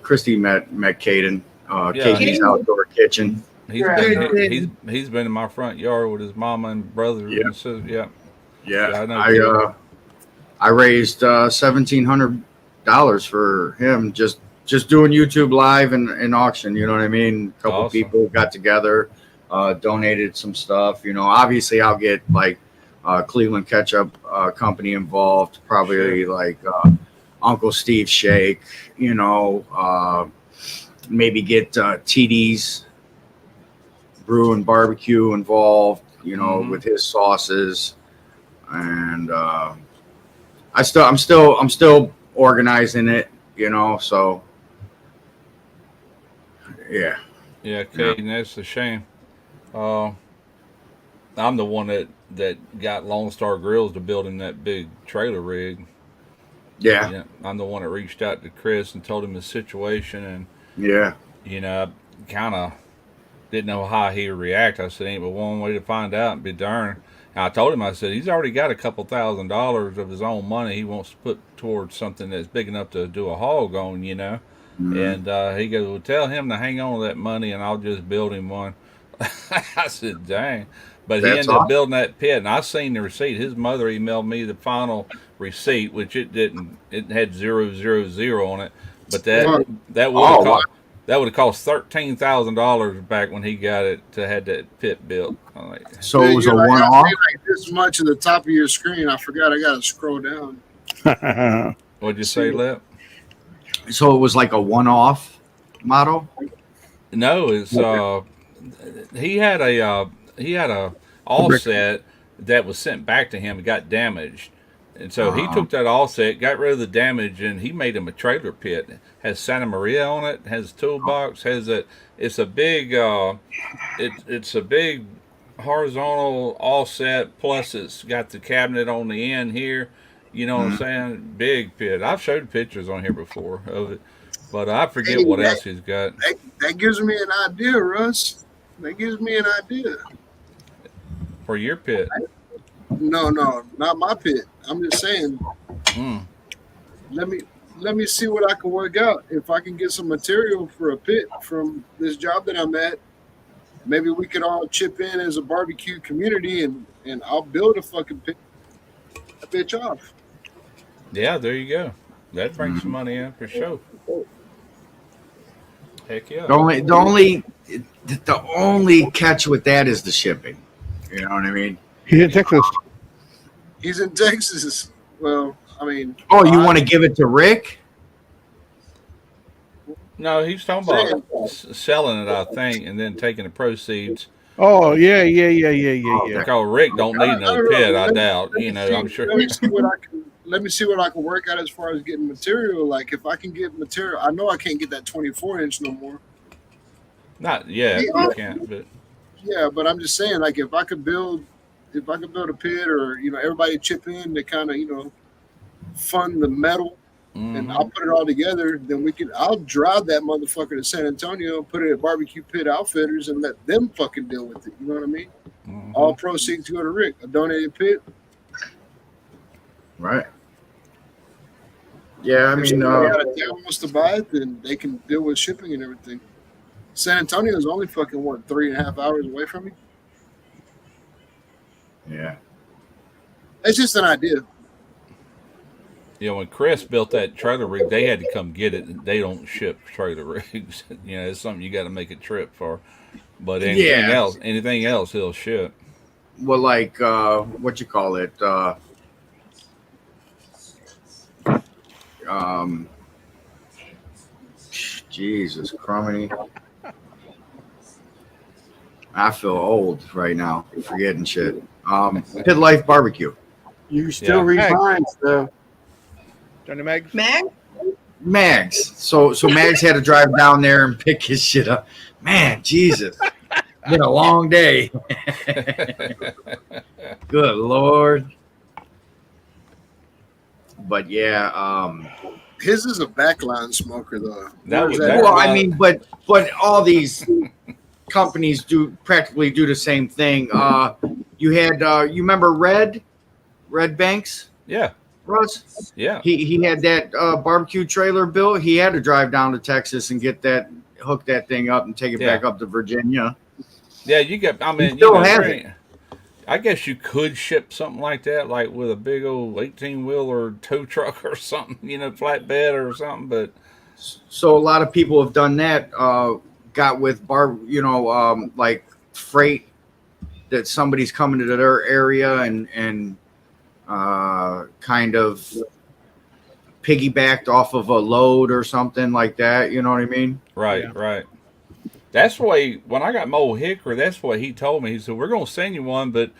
Christy met Caden. Caden's outdoor kitchen. He's been in my front yard with his mama and brother. Yeah. And so, yeah. Yeah, I know. I raised $1,700 for him just doing YouTube live and auction. You know what I mean? A couple Awesome. people got together, donated some stuff. You know, obviously I'll get like Cleveland Ketchup Company involved, probably like Uncle Steve Shake. You know, maybe get TD's Brew and Barbecue involved. You know, with his sauces. And I'm still organizing it, you know. So yeah. Yeah, Caden, that's a shame. I'm the one that got Lone Star Grills to build him that big trailer rig. Yeah. I'm the one that reached out to Chris and told him the situation, and Yeah. you know, I kind of didn't know how he would react. I said, ain't but one way to find out and be darned. And I told him, I said, he's already got a couple $1,000s of his own money he wants to put towards something that's big enough to do a hog on, you know. And he goes, well, tell him to hang on to that money and I'll just build him one. I said, dang. But he ended up building that pit, and I seen the receipt. His mother emailed me the final receipt, which it didn't. It had 000 on it, but that would have cost $13,000 back when he got it to had that pit built. So it was a one-off. Like this much at the top of your screen. I forgot. I got to scroll down. What'd you say, Lep? So it was like a one-off model. No, it's he had a offset that was sent back to him and got damaged, and so he took that offset, got rid of the damage, and he made him a trailer pit. It has Santa Maria on it, has a toolbox, has a. It's a big it's a big horizontal offset. Plus, it's got the cabinet on the end here. You know what I'm saying? Big pit. I've showed pictures on here before of it, but I forget what else he's got. That gives me an idea, Russ. That gives me an idea. For your pit. No, not my pit. I'm just saying. Mm. Let me see what I can work out. If I can get some material for a pit from this job that I'm at, maybe we could all chip in as a barbecue community, and I'll build a fucking pit, a bitch off. Yeah, there you go. That brings some Mhm. money in for sure. Heck yeah. The only catch with that is the shipping. You know what I mean? He's in Texas. He's in Texas. Well, I mean, Oh, you want to give it to Rick? No, he's talking about selling it, I think, and then taking the proceeds. Oh yeah. Because Rick don't need another pit, I doubt. You know, I'm sure. Let me see what I can. Let me see what I can work out as far as getting material. Like if I can get material, I know I can't get that 24-inch no more. Not yet, you can't. But Yeah, but I'm just saying, like if I could build a pit, or everybody chip in to kind of fund the metal, and I'll put it all together, then I'll drive that motherfucker to San Antonio, put it at Barbecue Pit Outfitters, and let them fucking deal with it. You know what I mean? All proceeds go to Rick. A donated pit. Right. Yeah, I If mean, somebody out of town wants to buy it, then they can deal with shipping and everything. San Antonio is only fucking 3.5 hours away from me. yeah. It's just an idea. when Chris built that trailer rig, they had to come get it. They don't ship trailer rigs. It's something you got to make a trip for. But anything else, he'll ship. Well, like what you call it? Jesus, crummy. I feel old right now, forgetting shit. Pit Life Barbecue. You still read minds, though. Johnny Mags. Mags. So Mags had to drive down there and pick his shit up. Man, Jesus. Been a long day. Good Lord. But yeah, His is a backline smoker though. I mean, but all these companies practically do the same thing. You had you remember Red Banks? Yeah. Russ? Yeah. He had that barbecue trailer built. He had to drive down to Texas and hook that thing up and take it back up to Virginia. Yeah, you got. I mean, I guess you could ship something like that, like with a big old 18-wheeler tow truck or something, flatbed or something. But so a lot of people have done that. Got with like freight that somebody's coming to their area and kind of piggybacked off of a load or something like that. You know what I mean? Right, right. That's the way, when I got Mo Hickory, that's what he told me. He said, we're going to send you one, but,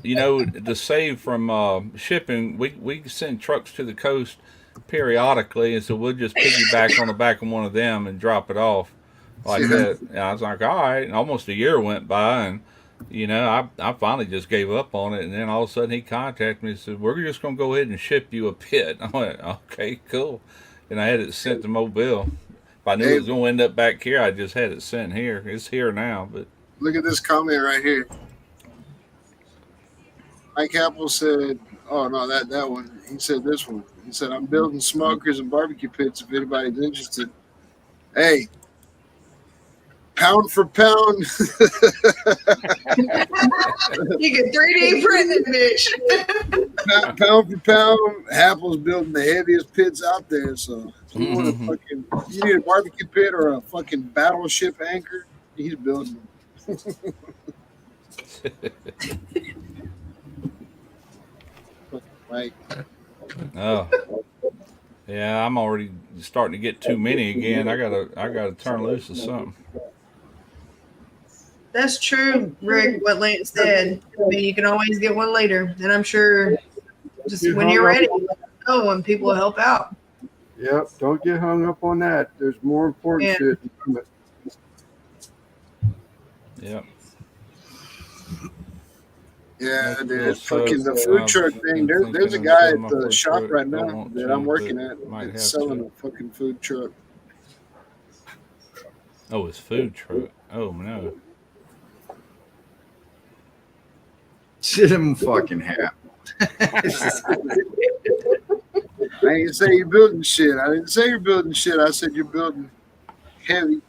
to save from shipping, we send trucks to the coast periodically, and so we'll just piggyback on the back of one of them and drop it off like that. And I was like, all right. And almost a year went by, and, I finally just gave up on it. And then all of a sudden he contacted me and said, we're just going to go ahead and ship you a pit. I went, okay, cool. And I had it sent to Mobile. If I knew it was going to end up back here, I just had it sent here. It's here now. But look at this comment right here. Mike Apple said, "Oh no, that one." He said this one. He said, "I'm building smokers and barbecue pits. If anybody's interested, hey, pound for pound." You can 3D print it, bitch. Pound for pound, Apple's building the heaviest pits out there. So if you need a barbecue pit or a fucking battleship anchor, he's building them. Like, oh, yeah, I'm already starting to get too many again. I gotta turn loose of something. That's true, Rick, what Lance said. I mean, you can always get one later. And I'm sure just when you're ready, and people will help out. Yep, don't get hung up on that. There's more important shit. Yep. Yeah, dude. Fucking the food truck thing. There's a guy at the shop right now that I'm working at that's selling a fucking food truck. Oh, it's food truck. Oh no. I'm fucking happy. I ain't say you're building shit. I didn't say you're building shit. I said you're building heavy.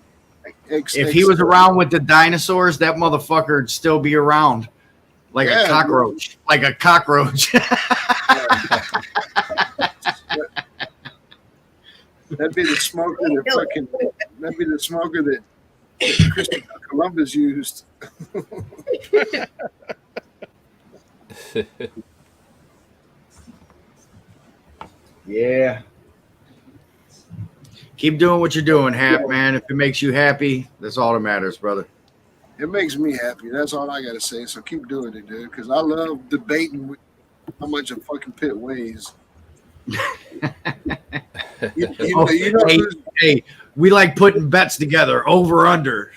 If he was around with the dinosaurs, that motherfucker would still be around. Like a cockroach. Like a cockroach. That'd be the smoker that'd be the smoker that Christopher Columbus used. Yeah. Keep doing what you're doing, Hap, man. If it makes you happy, that's all that matters, brother. It makes me happy. That's all I gotta say. So keep doing it, dude. Because I love debating with how much a fucking pit weighs. Hey, we like putting bets together, over under.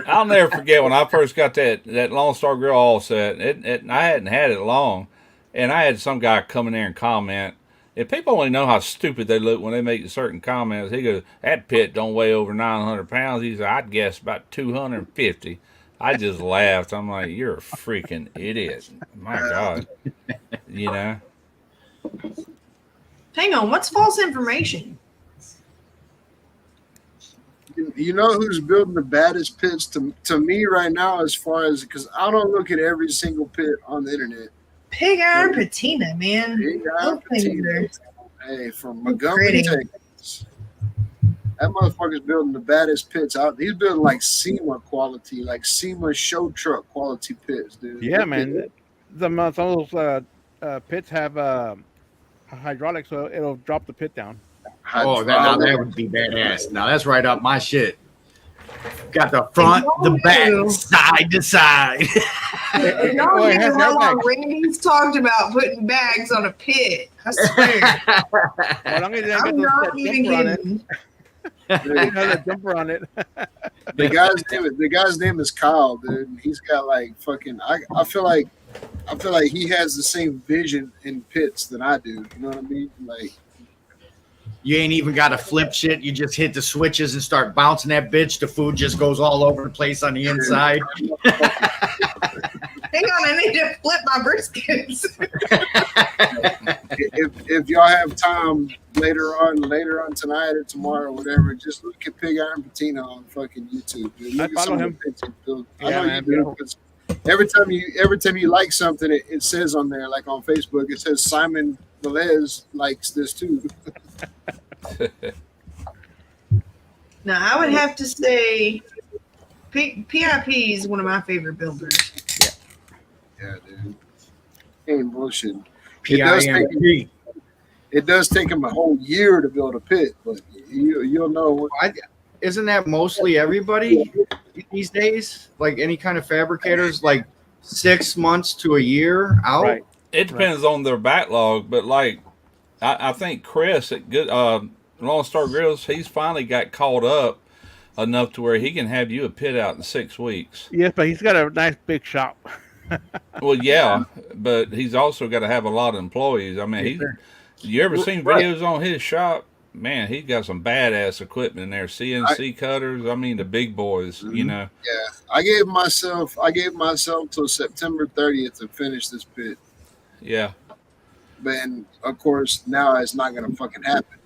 I'll never forget when I first got that Lone Star Grill all set. I hadn't had it long, and I had some guy come in there and comment. And people only know how stupid they look when they make certain comments. He goes, "That pit don't weigh over 900 pounds." He said, "I'd guess about 250." I just laughed. I'm like, "You're a freaking idiot." My God. You know? Hang on, what's false information? You know who's building the baddest pits to me right now, as far as, because I don't look at every single pit on the internet. Pig Iron Patina, man. Pig Iron Patina. Hey, from Montgomery, Pretty. Texas. That motherfucker's building the baddest pits out. He's building like SEMA quality, like SEMA show truck quality pits, dude. Yeah, man. Some of those pits have hydraulics, so it'll drop the pit down. Oh, that would be badass. Now that's right up my shit. Got the front, the back, side to side. Y'all Boy, it hear has how long airbags. Randy's talked about putting bags on a pit. I swear. As long as you I'm don't not get even that jumper on it. kidding. You have that jumper on it. The guy's name is Kyle, dude. And he's got like fucking. I feel like he has the same vision in pits that I do. You know what I mean? Like, You ain't even got to flip shit. You just hit the switches and start bouncing that bitch. The food just goes all over the place on the inside. Hang on, I need to flip my briskets. if y'all have time later on tonight or tomorrow or whatever, just look at Pig Iron Patina on fucking YouTube, dude. Look I at follow some of the him. pits he built. I Yeah, know man, you do, 'cause every time you like something, it says on there, like on Facebook, it says Simon Velez likes this too. Now, I would have to say PIP is one of my favorite builders. Yeah, dude. Ain't bullshit. PIMP. It does take him a whole year to build a pit, but you'll know. Isn't that mostly everybody these days? Like any kind of fabricators, like 6 months to a year out? Right. It depends on their backlog, but like I think Chris at good Lone Star Grills, he's finally got caught up enough to where he can have you a pit out in 6 weeks. Yes, but he's got a nice big shop. Well, yeah, but he's also got to have a lot of employees. I mean, you ever seen videos on his shop? Man, he's got some badass equipment in there. CNC cutters. I mean, the big boys. You know. Yeah, I gave myself till September 30th to finish this pit. Yeah. Then of course now it's not gonna fucking happen.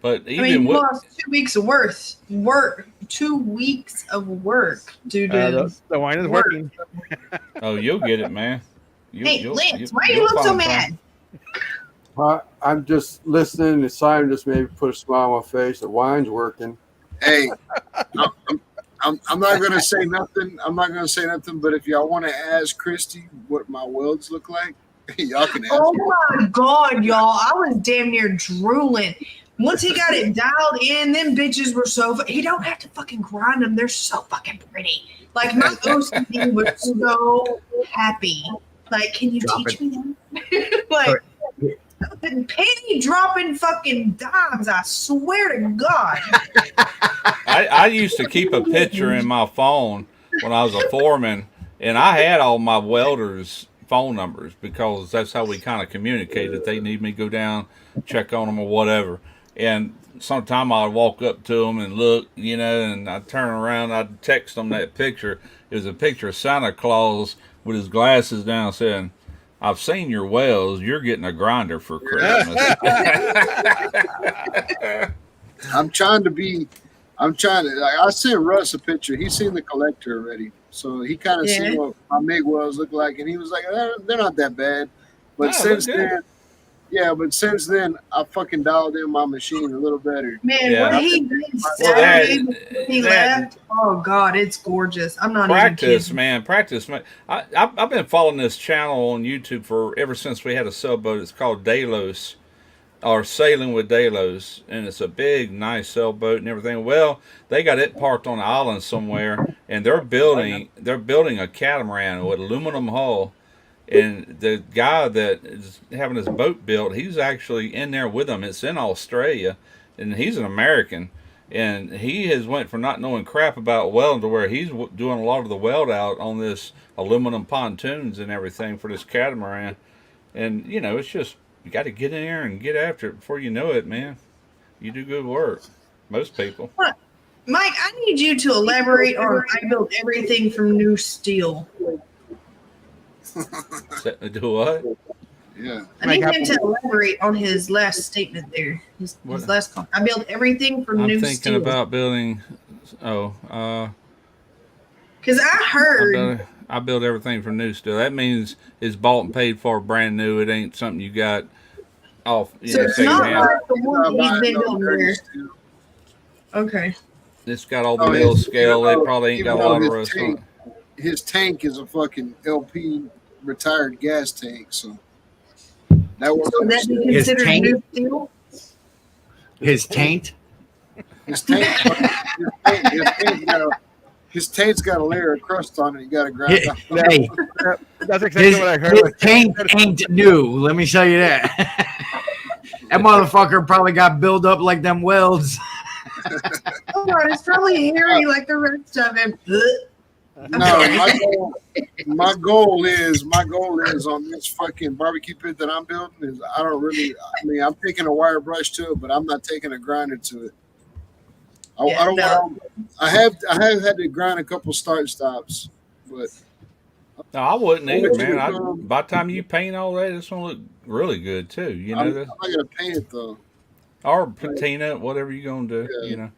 But I even mean, you with lost 2 weeks of work. 2 weeks of work due to The wine is work. working. oh, you'll get it, man. Hey, Lance, why do you look so mad? I'm just listening, and Simon just maybe put a smile on my face. The wine's working. Hey, I'm not gonna say nothing. I'm not gonna say nothing. But if y'all want to ask Christy what my welds look like, y'all can ask. Oh my God, y'all. I was damn near drooling. Once he got it dialed in, them bitches were so. He don't have to fucking grind them. They're so fucking pretty. Like, my OCD was so happy. Like, can you teach me that? Like, penny dropping fucking dimes, I swear to God. I used to keep a picture in my phone when I was a foreman, and I had all my welders' phone numbers because that's how we kind of communicated. If they need me to go down, check on them or whatever. And sometime I'd walk up to them and look, you know, and I'd turn around, I'd text them that picture. It was a picture of Santa Claus with his glasses down, saying, "I've seen your wells. You're getting a grinder for Christmas." I'm trying to be. I'm trying to. Like, I sent Russ a picture. He's seen the collector already, so he kind of Yeah. seen what my MIG wells look like, and he was like, "They're not that bad." But No, since they're good. then, yeah, but since then, I fucking dialed in my machine a little better. Man, Yeah. what he did Well, Saturday before he that- left. Oh God, it's gorgeous. I'm not Practice, even kidding. man, practice, man. I've been following this channel on YouTube for ever since we had a sailboat. It's called Delos, or Sailing with Delos, and it's a big, nice sailboat and everything. Well, they got it parked on an island somewhere, and they're building a catamaran with aluminum hull. And the guy that is having his boat built, he's actually in there with them. It's in Australia, and he's an American. And he has went from not knowing crap about welding to where he's doing a lot of the weld out on this aluminum pontoons and everything for this catamaran. And you know, it's just you got to get in there and get after it before you know it, man. You do good work. Most people. Mike, I need you to elaborate on I built everything from new steel. Do what? Yeah, I need him to elaborate on his last statement there. His What? last comment. I built everything from I'm new thinking steel. about building. Because I heard I build everything from new steel. That means it's bought and paid for brand new. It ain't something you got off. You so. know, It's not secondhand. like the one I'm that he's buying been no building dirty there. steel. Okay. It's got all the Oh, mill it's- scale. They probably ain't even got a lot though of his rust on it. His tank is a fucking LP retired gas tank, so that was So would that be His considered tank- new steel? His taint. his tank. His tank's got a layer of crust on it. You got to grind Hey, off. That's exactly his, what I heard. his taint ain't new. Let me tell you that. That motherfucker probably got built up like them welds. Oh God, it's probably hairy like the rest of him. No, my goal is on this fucking barbecue pit that I'm building is I mean I'm taking a wire brush to it, but I'm not taking a grinder to it. I don't want. I have had to grind a couple start stops, but No, I wouldn't What either, you man. doing? By the time you paint all that, it's gonna look really good too. You know, I'm not gonna paint it though. or patina it, whatever you're gonna do. Yeah. You know.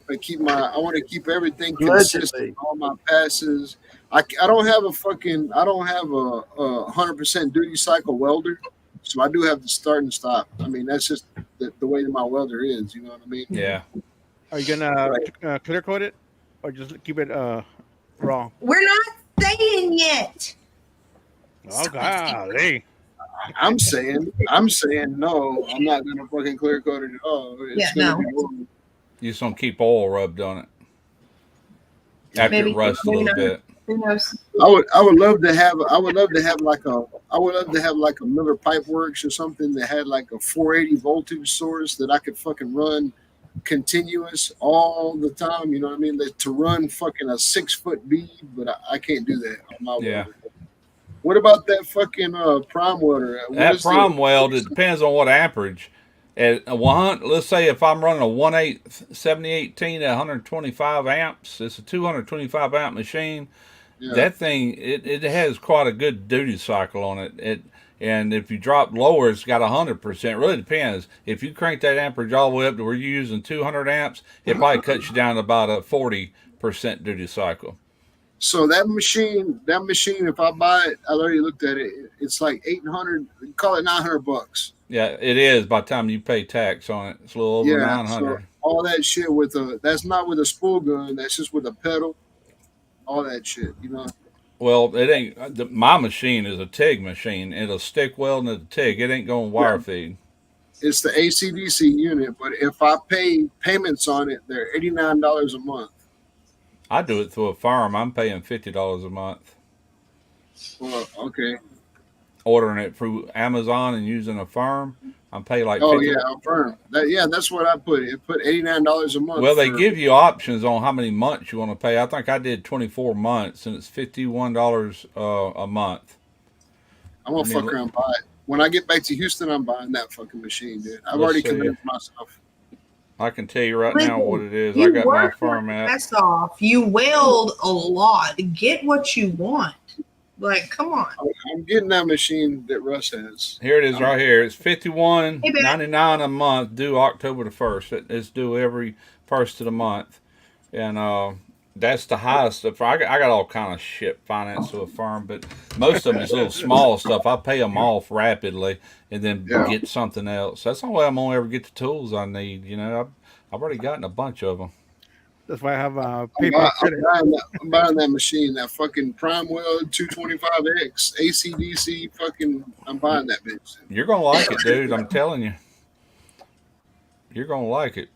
I want to keep everything consistent. All my passes. I don't have a 100% duty cycle welder, so I do have to start and stop. I mean, that's just the way that my welder is. You know what I mean? Yeah. Are you gonna clear coat it, or just keep it raw? We're not saying yet. Oh golly! I'm saying no. I'm not gonna fucking clear coat it at all. It's Yeah, gonna no. be wood. You're just gonna keep oil rubbed on it after Maybe- it rusts a maybe little not. bit. Who knows? I would love to have like a Miller Pipe Works or something that had like a 480 voltage source that I could fucking run continuous all the time. You know what I mean? To run fucking a 6-foot bead, but I can't do that on my Yeah. welder. What about that fucking prime welder? What That is the- prime weld, it depends on what amperage. At a let's say if I'm running a 1/8 7018 at 125 amps, it's a 225 amp machine. Yeah. That thing, it has quite a good duty cycle on it. And if you drop lower, it's got 100%. Really depends. If you crank that amperage all the way up to where you're using 200 amps, it probably cuts you down to about a 40% duty cycle. So that machine, if I buy it, I already looked at it. It's like 800. Call it $900. Yeah, it is by the time you pay tax on it. It's a little over 900. So all that shit that's not with a spool gun. That's just with a pedal. All that shit, you know. Well, it ain't. My machine is a TIG machine. It'll stick welding at the TIG. It ain't going wire feed. It's the ACDC unit, but if I pay payments on it, they're $89 a month. I do it through a firm. I'm paying $50 a month. Well, okay. Ordering it through Amazon and using a firm, I'm paying like Oh 50. yeah, a firm. That's what I put. It put $89 a month. Well, they for- give you options on how many months you want to pay. I think I did 24 months, and it's $51 a month. I'm gonna fuck around and buy it. When I get back to Houston, I'm buying that fucking machine, dude. I've Let's already see. convinced myself. I can tell you right now what it is. I You got my work your farm out. ass off. You weld a lot. Get what you want. Like, come on. I'm getting that machine that Russ has. Here it is right here. It's $51.99 Hey, a month, due October the 1st. It's due every first of the month. And that's the highest. I got all kind of shit financed to a firm, but most of them is little small stuff. I pay them off rapidly and then get something else. That's the only way I'm going to ever get the tools I need. You know, I've already gotten a bunch of them. That's why I have I'm PayPal. buying that machine, that fucking Prime Weld 225X ACDC fucking. I'm buying that bitch. You're going to like it, dude. I'm telling you. You're going to like it.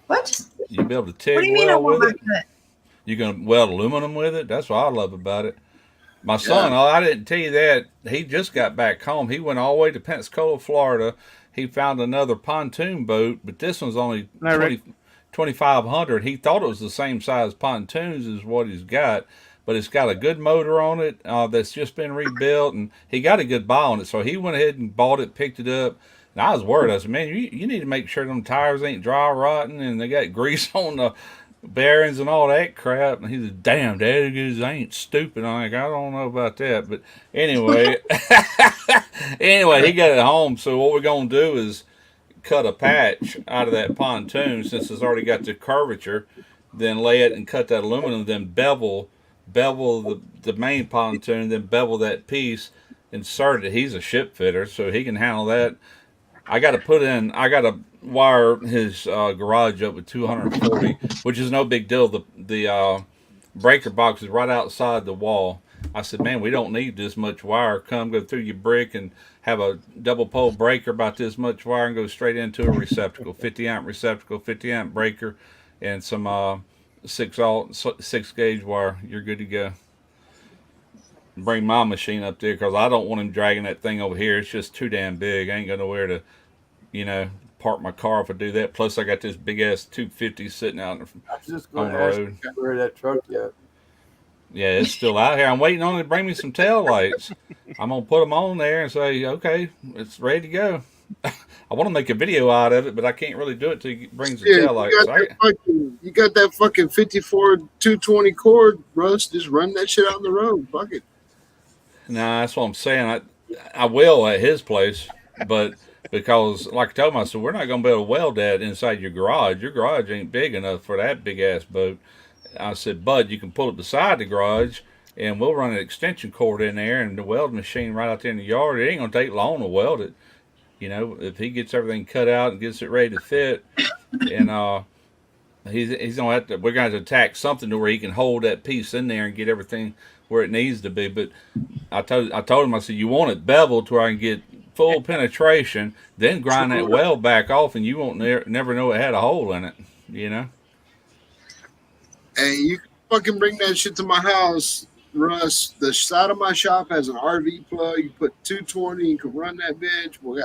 What? You'll be able to What TIG do you mean I weld want with my it. cut? You can weld aluminum with it. That's what I love about it. My son, I didn't tell you that. He just got back home. He went all the way to Pensacola, Florida. He found another pontoon boat, but this one's only 2,500. He thought it was the same size pontoons as what he's got, but it's got a good motor on it that's just been rebuilt, and he got a good buy on it. So he went ahead and bought it, picked it up. And I was worried. I said, man, you need to make sure them tires ain't dry rotting and they got grease on the bearings and all that crap. And he said, damn, Daddy, I ain't stupid. I'm like, I don't know about that. But anyway, he got it home. So what we're going to do is cut a patch out of that pontoon since it's already got the curvature, then lay it and cut that aluminum, then bevel the main pontoon, then bevel that piece, insert it. He's a ship fitter, so he can handle that. I got to wire his garage up with 240, which is no big deal. The breaker box is right outside the wall. I said, man, we don't need this much wire. Come go through your brick and have a double pole breaker about this much wire and go straight into a receptacle, 50 amp receptacle, 50 amp breaker, and some 6 gauge wire. You're good to go. Bring my machine up there because I don't want him dragging that thing over here. It's just too damn big. I ain't got nowhere to, park my car if I do that. Plus, I got this big ass 250 sitting out on the road. Where that truck yet? Yeah, it's still out here. I'm waiting on it to bring me some tail lights. I'm gonna put them on there and say, okay, it's ready to go. I want to make a video out of it, but I can't really do it till he brings the tail lights. You got that fucking 54 220 cord, Russ. Just run that shit out on the road. Fuck it. Nah, that's what I'm saying. I will at his place, but because, like I told him, I said, we're not going to be able to weld that inside your garage. Your garage ain't big enough for that big-ass boat. I said, Bud, you can pull it beside the garage, and we'll run an extension cord in there and the weld machine right out there in the yard. It ain't going to take long to weld it. If he gets everything cut out and gets it ready to fit, and he's going to have to, we're going to attack something to where he can hold that piece in there and get everything where it needs to be. But I told him, I said, you want it beveled to where I can get full penetration, then grind that weld back off, and you won't never know it had a hole in it. Hey, you can fucking bring that shit to my house, Russ. The side of my shop has an RV plug. You put 220, you can run that bitch. We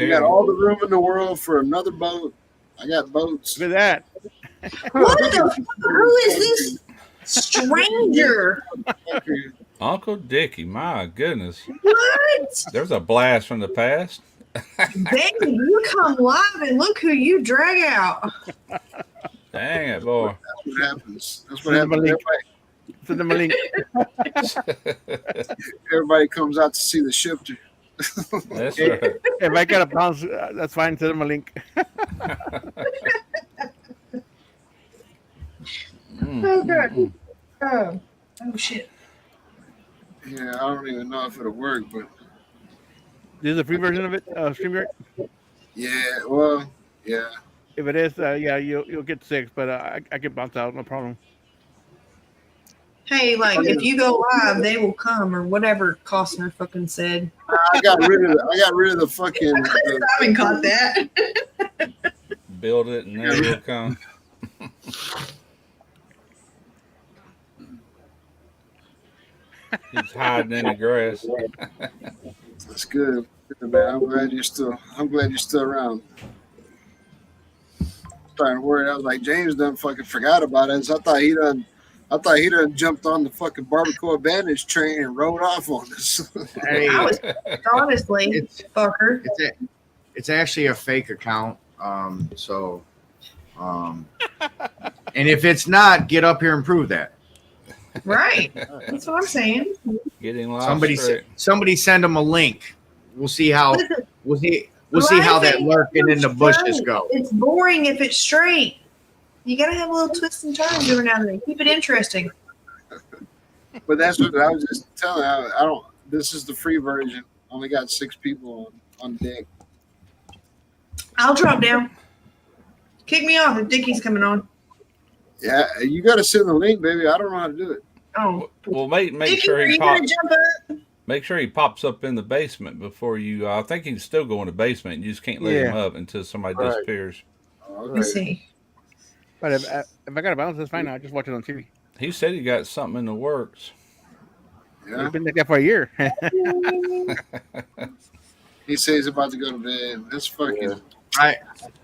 got all the room in the world for another boat. I got boats. Look at that. What the fuck? Who is this stranger? Uncle Dickie, my goodness. What? There's a blast from the past. Baby, you come live and look who you drag out. Dang it, boy. That's what happens. That's what happens. Send them a link. Everybody comes out to see the shifter. That's right. If I got a bounce, that's fine. Send them a link. Oh, God. Oh, shit. Yeah, I don't even know if it'll work, but This is a free version of it, StreamYard. yeah, well, yeah. If it is, you'll get 6, but I can bounce out, no problem. Hey, like, if you go live, they will come, or whatever Costner fucking said. I got rid of the fucking. I haven't caught that. Build it and then it'll come. He's hiding in the grass. That's good, man. I'm glad you're still around. Starting to worry. I was like, James done fucking forgot about it. So I thought he done jumped on the fucking Barbacoa Advantage train and rode off on us. Hey, I was honestly, fucker. It's actually a fake account. And if it's not, get up here and prove that. Right. That's what I'm saying. Getting lost. Somebody send them a link. We'll see how we'll see how that lurking in the bushes go. It's boring if it's straight. You gotta have a little twists and turns every now and then. Keep it interesting. But that's what I was just telling. I don't. This is the free version. Only got 6 people on deck. I'll drop down. Kick me off if Dickie's coming on. Yeah, you got to send the link, baby. I don't know how to do it. Oh, Well, make Dickie, sure are he you gonna pops. jump up? Make sure he pops up in the basement before you. I think he can still go in the basement. You just can't let him up until somebody Right. disappears. Let me see. But if I got a balance, that's fine. I'll just watch it on TV. He said he got something in the works. Yeah. It's been like that for a year. He says he's about to go to bed. That's fucking. I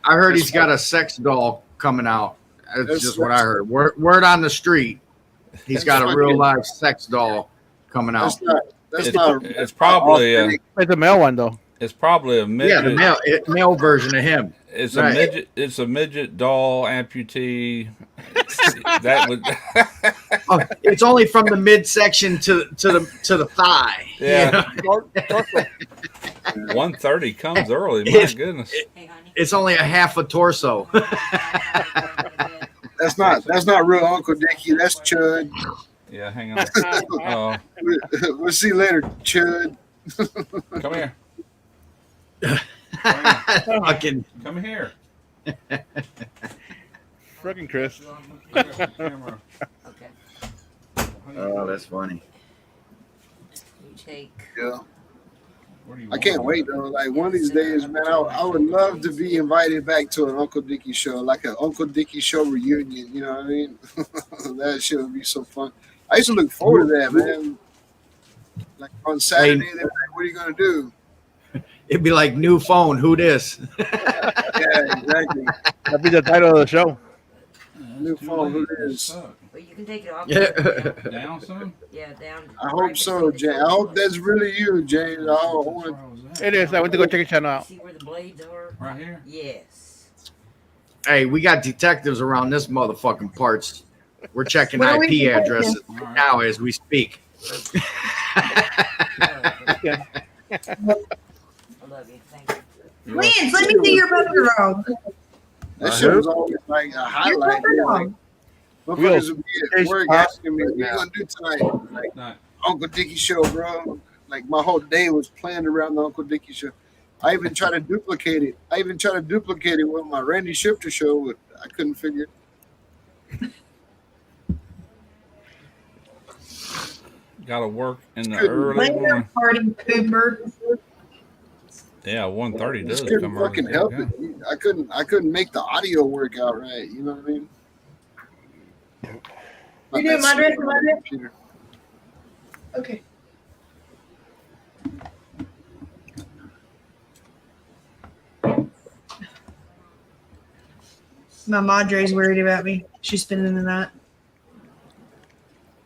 heard he's got a sex doll coming out. That's That's- just what I heard. Word on the street. He's got a real live sex doll coming out. That's not. That's It's, not. it's probably a, authentic. It's a male one though. it's probably a midget. Yeah, the male version of him. It's Right. a midget. It's a midget doll amputee. That would. Oh, it's only from the midsection to the thigh. Yeah. Torso. 1:30 comes early. My goodness. Hey, honey. It's only a half a torso. That's not real Uncle Dickie. That's Chud. Yeah. Hang on. Oh, We'll see you later, Chud. come here. Fucking Come here. Freaking Chris. Camera. Okay. oh, that's funny. You take. Yeah. Where do you I want can't it? wait though. Like one of these days, man, I would love to be invited back to an Uncle Dickie show, like an Uncle Dickie show reunion. You know what I mean? That shit would be so fun. I used to look forward to that, man. Like on Saturday, they're like, "What are you gonna do?" It'd be like new phone. Who this? Yeah, exactly. That'd be the title of the show. New phone. Who this? Well, you can take it off. Yeah. Down some? Yeah, down. I hope so, James. I hope that's really you, James. I want It is. I went to go check your channel out. See where the blades are? Right here. Yes. Hey, we got detectives around this motherfucking parts. We're checking What are we IP detecting? addresses now as we speak. I love you. Thank you. Lance, let me see your puppy dog. that shit was always like a Your highlight. puppy Man. Like, dog. motherfuckers would be at work asking me, "What you gonna do tonight?" Like, Not. Uncle Dickie show, bro. Like my whole day was planned around the Uncle Dickie show. I even tried to duplicate it. With my Randy Shifter show, but I couldn't figure it. Got to work in the Good. early Later, morning. party pooper. Yeah, 1:30 does Just couldn't come early. fucking help it. I couldn't make the audio work out right. You know what I mean? You doing my dress, my dress? computer. Okay. My Madre's worried about me. She's spending the night.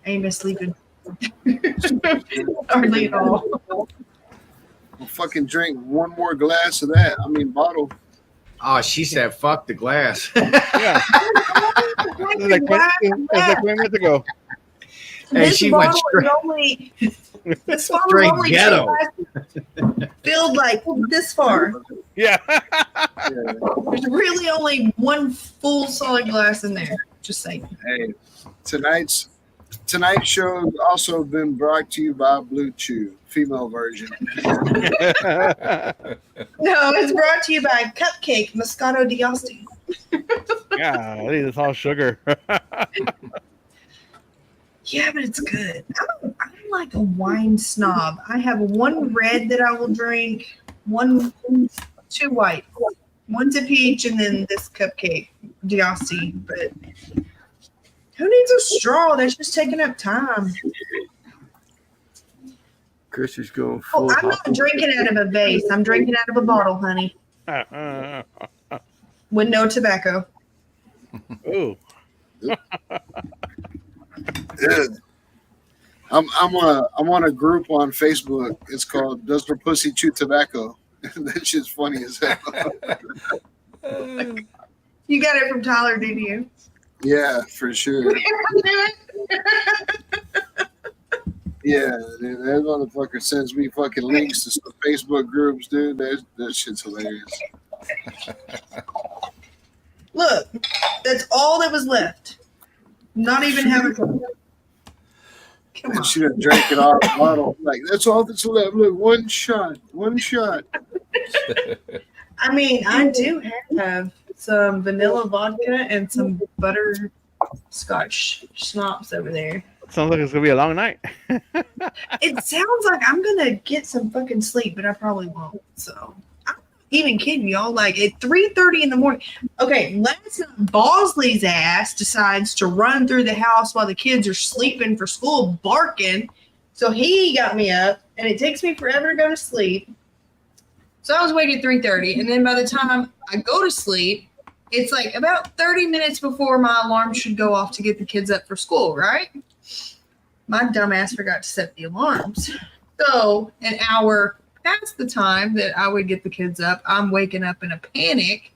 I ain't been sleeping. Hardly at all. I'll fucking drink one more glass of that. I mean, bottle. Oh, she said, "Fuck the glass." Yeah. It was like 20 minutes ago. Hey, This she went bottle straight, is only this bottle straight is only ghetto. filled like this far. Yeah. Yeah. There's really only one full solid glass in there. Just saying. Hey, tonight's show has also been brought to you by Blue Chew, female version. No, it's brought to you by Cupcake Moscato d'Asti. Yeah. I think it's all sugar. Yeah, but it's good. I'm like a wine snob. I have one red that I will drink, two white. One's a peach, and then this Cupcake d'Asti. But who needs a straw? That's just taking up time. Chris is going Oh, full. I'm not drinking out of a vase. I'm drinking out of a bottle, honey, with no tobacco. Ooh. Yeah. I'm on a group on Facebook. It's called "Does Her Pussy Chew Tobacco?" That shit's funny as hell. You got it from Tyler, didn't you? Yeah, for sure. Yeah, dude, that motherfucker sends me fucking links to some Facebook groups, dude. That shit's hilarious. Look, that's all that was left. Not even having. Come And on. she done drank it off the bottle. Like, that's all that's left. Look, one shot. I mean, I do have some vanilla vodka and some butterscotch schnapps over there. Sounds like it's gonna be a long night. It sounds like I'm gonna get some fucking sleep, but I probably won't. So I'm not even kidding y'all. Like at 3:30 in the morning. Okay, last night Bosley's ass decides to run through the house while the kids are sleeping for school, barking. So he got me up, and it takes me forever to go to sleep. So I was waiting at 3:30, and then by the time I go to sleep, it's like about 30 minutes before my alarm should go off to get the kids up for school, right? My dumbass forgot to set the alarms. So an hour past the time that I would get the kids up, I'm waking up in a panic.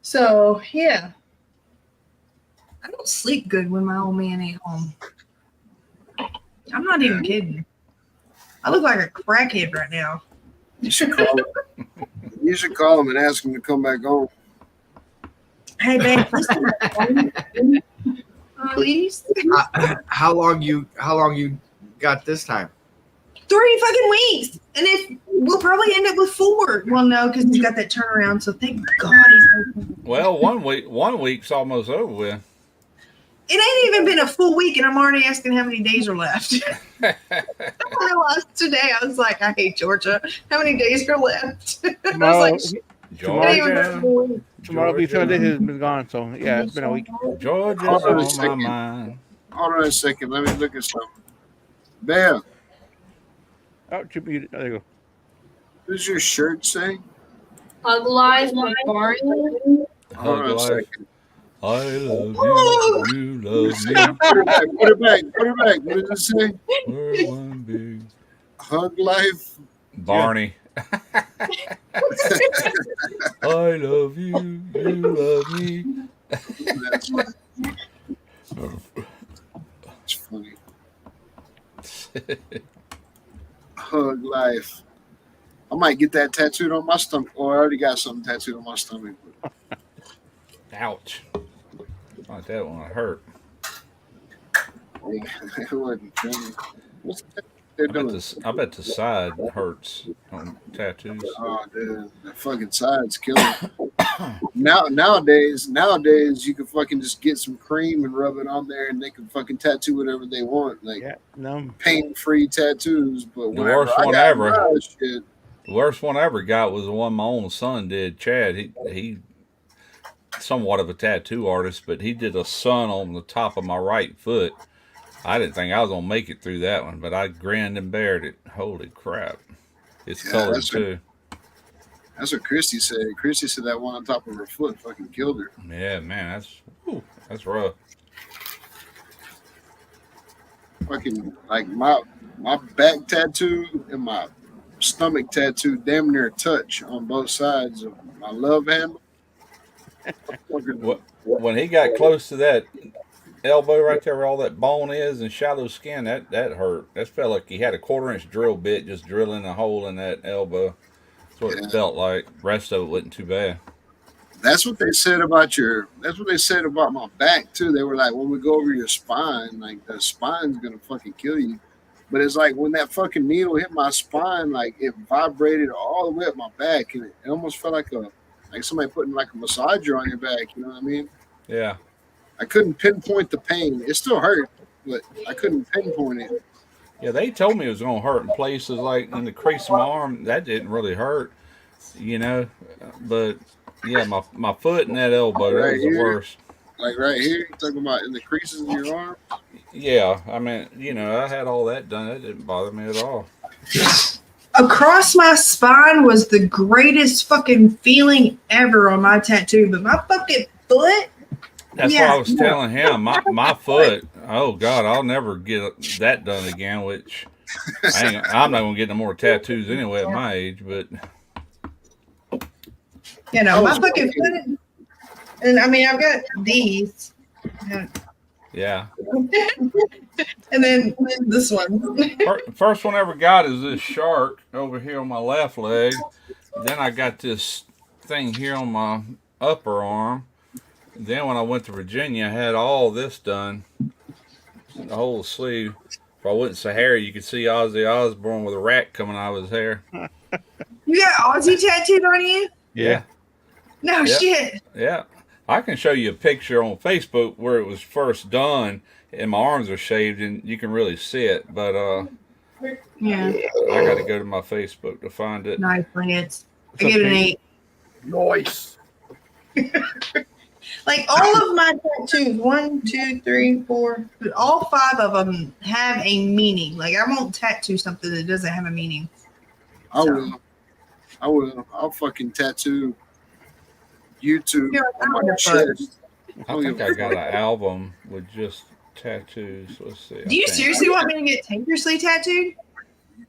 So yeah, I don't sleep good when my old man ain't home. I'm not even kidding. I look like a crackhead right now. You should call him. You should call him and ask him to come back home. Hey, babe, please. How long you got this time? 3 fucking weeks. And if we'll probably end up with 4. Well, no, because he's got that turnaround. So thank God he's. Well, 1 week's almost over with. It ain't even been a full week, and I'm already asking how many days are left. I realized today, I was like, I hate Georgia. How many days are left? I was like, Georgia. Tomorrow will be 7 days. It's been gone. So yeah, it's been a week. Georgia's Hold on a on my second. mind. Hold on a second. Let me look at something. Bam. Oh, chip muted. There you go. What does your shirt say? Hug life, my barn. Hold Hug on a life. second. I love you, you love me. Put it back. Put it back. Put it back. What does it say? We're one big Hug life. Barney. I love you, you love me. That's funny. Hug life. I might get that tattooed on my stomach. Or I already got something tattooed on my stomach. Ouch. Like that one hurt. It wasn't funny. What's that they're doing? I bet the side hurts on tattoos. Oh, dude, the fucking side's killing. Nowadays, you can fucking just get some cream and rub it on there, and they can fucking tattoo whatever they want, like Yeah, no. pain-free tattoos. But The whenever worst I one got ever. my shit, The worst one I ever got was the one my own son did. Chad, he somewhat of a tattoo artist, but he did a sun on the top of my right foot. I didn't think I was gonna make it through that one, but I grinned and bared it. Holy crap! It's Yeah, colored that's too. that's what Christy said. Christy said that one on top of her foot fucking killed her. Yeah, man, that's rough. Fucking like my back tattoo and my stomach tattoo damn near touch on both sides of my love handle. When he got close to that elbow right there where all that bone is and shallow skin, that hurt. That felt like he had a 1/4-inch drill bit just drilling a hole in that elbow. That's what it felt like. The rest of it wasn't too bad. That's what they said about that's what they said about my back too. They were like, when we go over your spine, like the spine's gonna fucking kill you. But it's like when that fucking needle hit my spine, like it vibrated all the way up my back, and it almost felt like somebody putting like a massager on your back. You know what I mean? Yeah. I couldn't pinpoint the pain. It still hurt, but I couldn't pinpoint it. Yeah, they told me it was gonna hurt in places like in the crease of my arm. That didn't really hurt, but yeah, my foot and that elbow, that was the worst. Like right here, you're talking about in the creases in your arm. Yeah, I mean, I had all that done. That didn't bother me at all. Across my spine was the greatest fucking feeling ever on my tattoo, but my fucking foot. That's what I was telling him. My foot. Oh God, I'll never get that done again. Which I'm not gonna get no more tattoos anyway at my age. But You know, my fucking foot. And I mean, I've got these. Yeah. And then this one. First one I ever got is this shark over here on my left leg. Then I got this thing here on my upper arm. Then when I went to Virginia, I had all this done, the whole sleeve. If I wasn't so hairy, you could see Ozzy Osbourne with a rat coming out of his hair. You got Aussie tattooed on you? Yeah. No Yep. shit. Yeah. I can show you a picture on Facebook where it was first done, and my arms are shaved, and you can really see it. But Yeah. I got to go to my Facebook to find it. Nice, Lance. I give it an 8. Nice. Like all of my tattoos, 1, 2, 3, 4, all 5 of them have a meaning. Like I won't tattoo something that doesn't have a meaning. I will. I'll fucking tattoo YouTube You're like, on my I'm your chest. I think I got an album with just tattoos. Let's see. Do you I think- seriously want me to get Tankersley tattooed?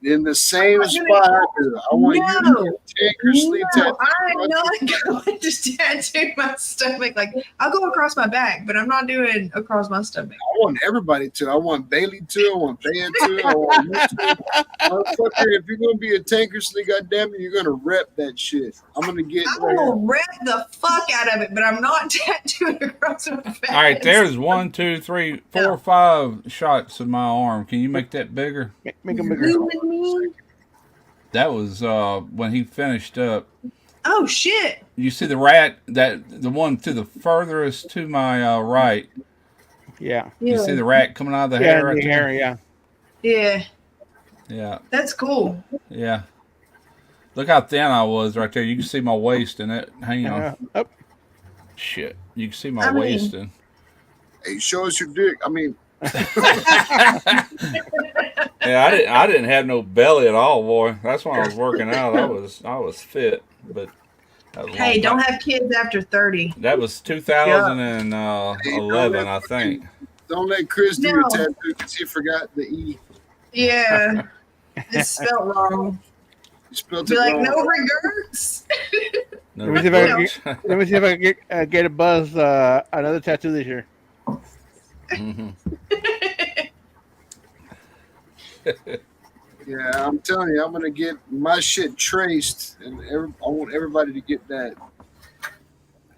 In the same spot I do. I want you to get Tankersley tattooed. I'm not going to tattoo my stomach. Like I'll go across my back, but I'm not doing across my stomach. I want everybody to. I want Bailey to. I want Van to. I want you to. Motherfucker, if you're gonna be a Tankersley, goddamn it, you're gonna rep that shit. I'm gonna get. I will rip the fuck out of it, but I'm not tattooing across my face. All right, there's 1, 2, 3, 4, 5 shots of my arm. Can you make that bigger? Make them bigger. You and me? That was when he finished up. Oh shit! You see the rat, the one to the furthest to my right. Yeah. You see the rat coming out of the Yeah, hair right the there? hair, yeah. Yeah, Yeah, that's cool. yeah. Look how thin I was right there. You can see my waist in it. Hang on. Oh, Shit. You can see my I mean- waist in. Hey, show us your dick. I mean, Yeah, I didn't have no belly at all, boy. That's when I was working out. I was fit, but that was a Hey, long don't time. have kids after 30. That was 2011, I think. don't let Chris do your No. tattoo because he forgot the E. Yeah, it's spelled wrong. You spelled Be it like, wrong. no regrets. No, Let me see if I let me see if I can get a Buzz another tattoo this year. Mhm. Yeah, I'm telling you, I'm gonna get my shit traced, and I want everybody to get that.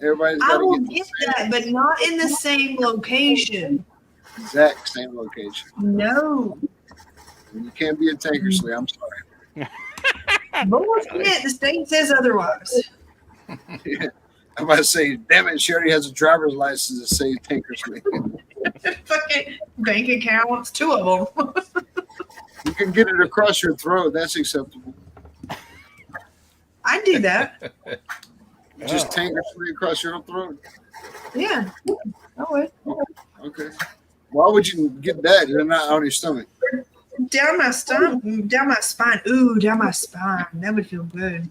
Everybody's I got will to get get the that, but not in the same location. exact same location. No. And you can't be a Tankersley. I'm sorry. Bullshit. The state says otherwise. I'm about to say, damn it, she already has a driver's license that says Tankersley. Fucking bank accounts, 2 of them. You can get it across your throat. That's acceptable. I'd do that. Just Tankersley across your throat. Yeah. I would. Okay. Why would you get that and not on your stomach? Down my stomach, down my spine. Ooh, down my spine. That would feel good.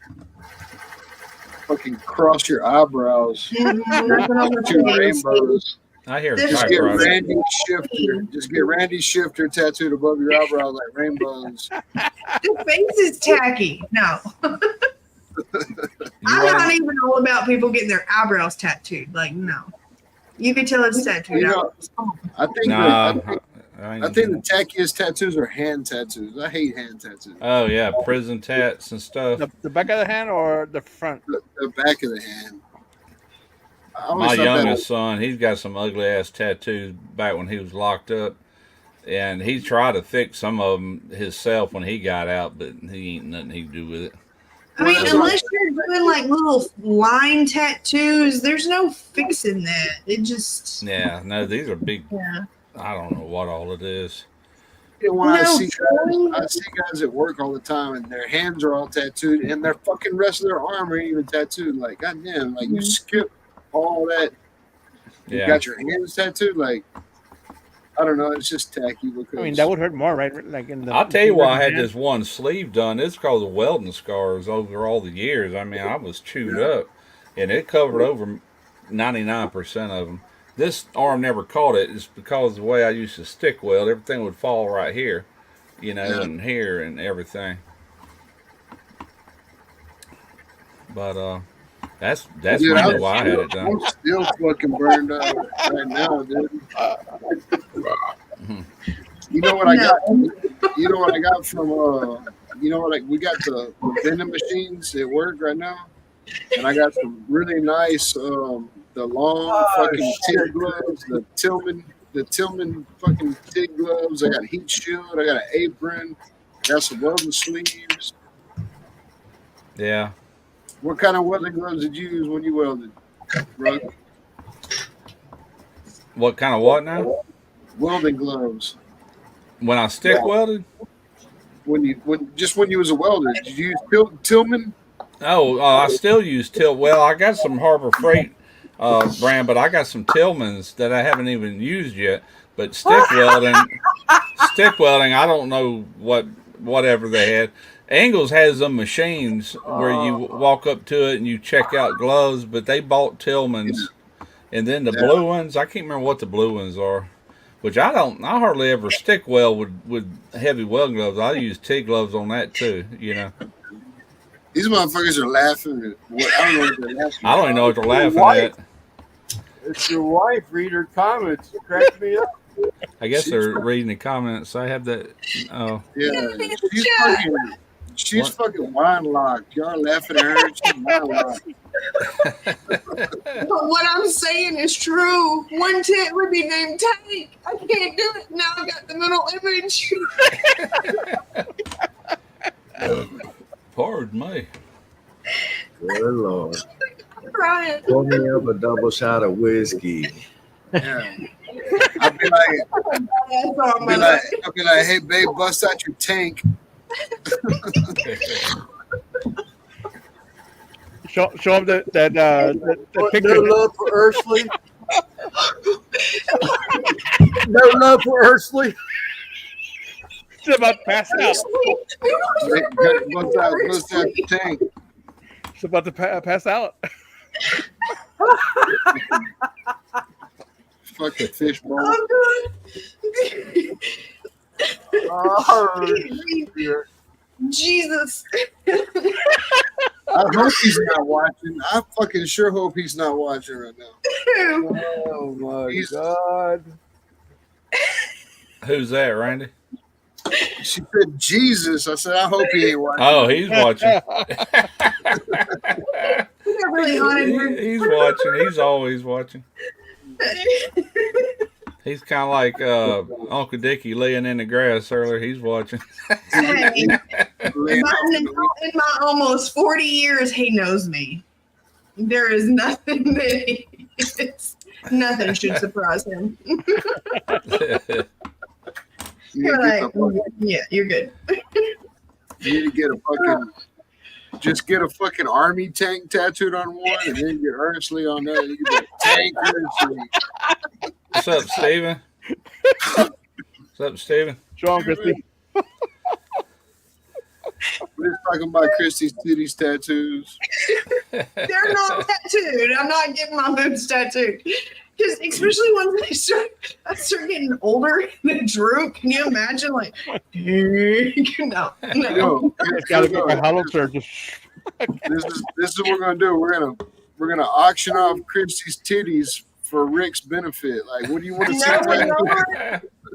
Fucking cross your eyebrows. Nothing on my Two face. rainbows. I hear a Just Just get typewriter. Randy Shifter. Just get Randy Shifter tattooed above your eyebrows like rainbows. The face is tacky. No. You I'm wanna- not even all about people getting their eyebrows tattooed. Like, no. You can tell it's tattooed. You know, out. I think Nah, I think the tackiest tattoos are hand tattoos. I hate hand tattoos. Oh yeah, prison tats and stuff. The back of the hand or the front? The back of the hand. I always My thought that- youngest son, he's got some ugly ass tattoos back when he was locked up, and he tried to fix some of them himself when he got out, but he ain't nothing he can do with it. I mean, Well, unless you're doing like little line tattoos, there's no fixing that. It just, Yeah, no, these are big. yeah. I don't know what all it is. when I No, see guys at work all the time, and their hands are all tattooed, and their fucking rest of their arm ain't even tattooed. Like, goddamn, like you skip all that. You Yeah, got your hands tattooed. Like, I don't know. It's just tacky because I mean, that would hurt more, right? Like in the. I'll tell you why I had this one sleeve done. It's because of welding scars over all the years. I mean, I was chewed up, and it covered over 99% of them. This arm never caught it. It's because of the way I used to stick weld, everything would fall right here, you know, Yeah. and here and everything. But That's Dude, mainly why I had it done. I'm still fucking burned out right now, dude. You know what I got? You know what I got from you know what, like, we got the vending machines at work right now, and I got some really nice the long fucking TIG gloves, the Tillman fucking TIG gloves. I got a heat shield. I got an apron. I got some welding sleeves. Yeah. What kind of welding gloves did you use when you welded, bro? What kind of what now? Welding gloves. When I stick welded? When you was a welder, did you use Tillman? Oh, I still use Well, I got some Harbor Freight brand, but I got some Tillmans that I haven't even used yet. But stick welding, I don't know whatever they had. Angles has them machines where you walk up to it and you check out gloves, but they bought Tillmans, and then the blue ones. I can't remember what the blue ones are, which I hardly ever stick weld with heavy welding gloves. I use TIG gloves on that too. You know. These motherfuckers are laughing at what I don't know what they're laughing. I don't even know what they're laughing at. It's your wife read her comments. Crack me up. I guess they're reading the comments. I have that. Oh. Yeah, she's fucking wine locked. Y'all laughing at her. She's wine locked. But what I'm saying is true. One tent would be named Tank. I can't do it now. I got the mental image. Pardon me. Good Lord. I'm crying. Pour me up a double shot of whiskey. Yeah. I'll be like, hey babe, bust out your tank. Show him the picture. No love for Ursley. No love for Ursley. It's about to pass out. Bust out your tank. It's about to pass out. Fuck the fish bowl. I'm good. Oh, dear. Jesus. I hope he's not watching. I fucking sure hope he's not watching right now. Oh my God. Who's that, Randy? She said Jesus. I said I hope he ain't watching. Oh, he's watching. Really haunted. He's watching. He's always watching. He's kind of like Uncle Dickie laying in the grass earlier. He's watching. Hey, in my almost 40 years, he knows me. There is nothing nothing should surprise him. You're like, yeah, you're good. You need to get a fucking army tank tattooed on one, and then get Ursley on that. You get tank Ursley. What's up, Steven? What's up, Steven? Show him, Christy. We're just talking about Christy's titties tattoos. They're not tattooed. I'm not getting my boobs tattooed. Because especially when I start getting older and they droop. Can you imagine? Like, no. It's got to be a hollow surgeon. This is what we're gonna do. We're gonna auction off Christy's titties for Rick's benefit. Like, what do you want to say?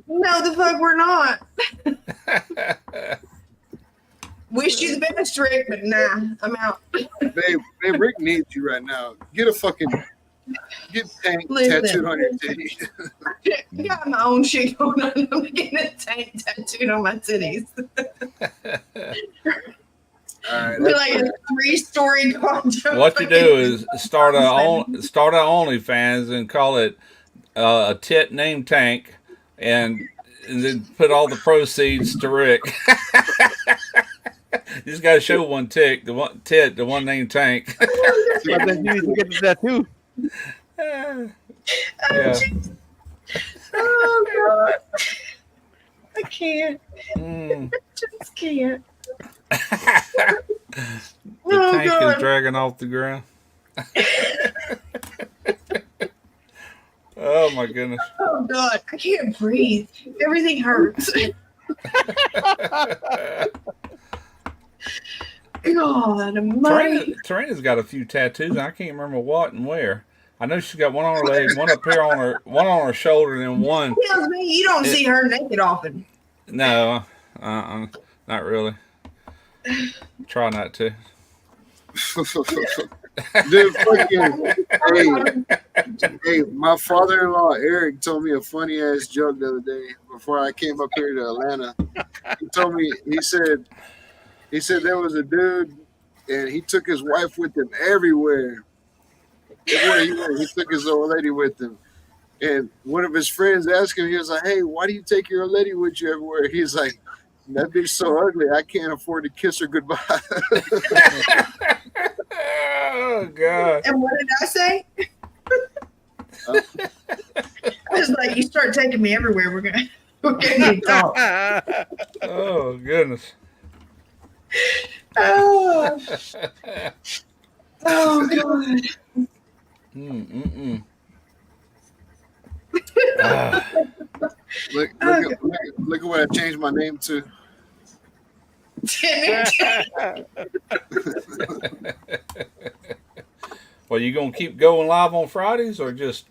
No, the fuck we're not. Wish you the best, Rick, but nah, I'm out. Babe, Rick needs you right now. Get tank tattooed on your titties. I got my own shit going on. I'm getting a tank tattooed on my titties. All right, Be like a 3-story condo. What you do is start a OnlyFans and call it a tit named Tank, and then put all the proceeds to Rick. You just got to show one tit, the one named Tank. But then you need to get the tattoo. Yeah. Oh God, I can't. I just can't. The tank is dragging off the ground. Oh my goodness. Oh God, I can't breathe. Everything hurts. God almighty. Tarina's got a few tattoos, and I can't remember what and where. I know she's got one on her leg, one up here one on her shoulder, and then one. Tells me you don't see her naked often. No, not really. Try not to. Dude, hey, my father-in-law Eric told me a funny ass joke the other day before I came up here to Atlanta. He said there was a dude and he took his wife with him everywhere. Everywhere he went, he took his old lady with him. And one of his friends asked him, he was like, "Hey, why do you take your old lady with you everywhere?" He's like, "That bitch so ugly, I can't afford to kiss her goodbye." Oh God! And what did I say? I was like, "You start taking me everywhere, we're gonna talk." Oh goodness! Oh God! Look at what I changed my name to. Well, you gonna keep going live on Fridays or just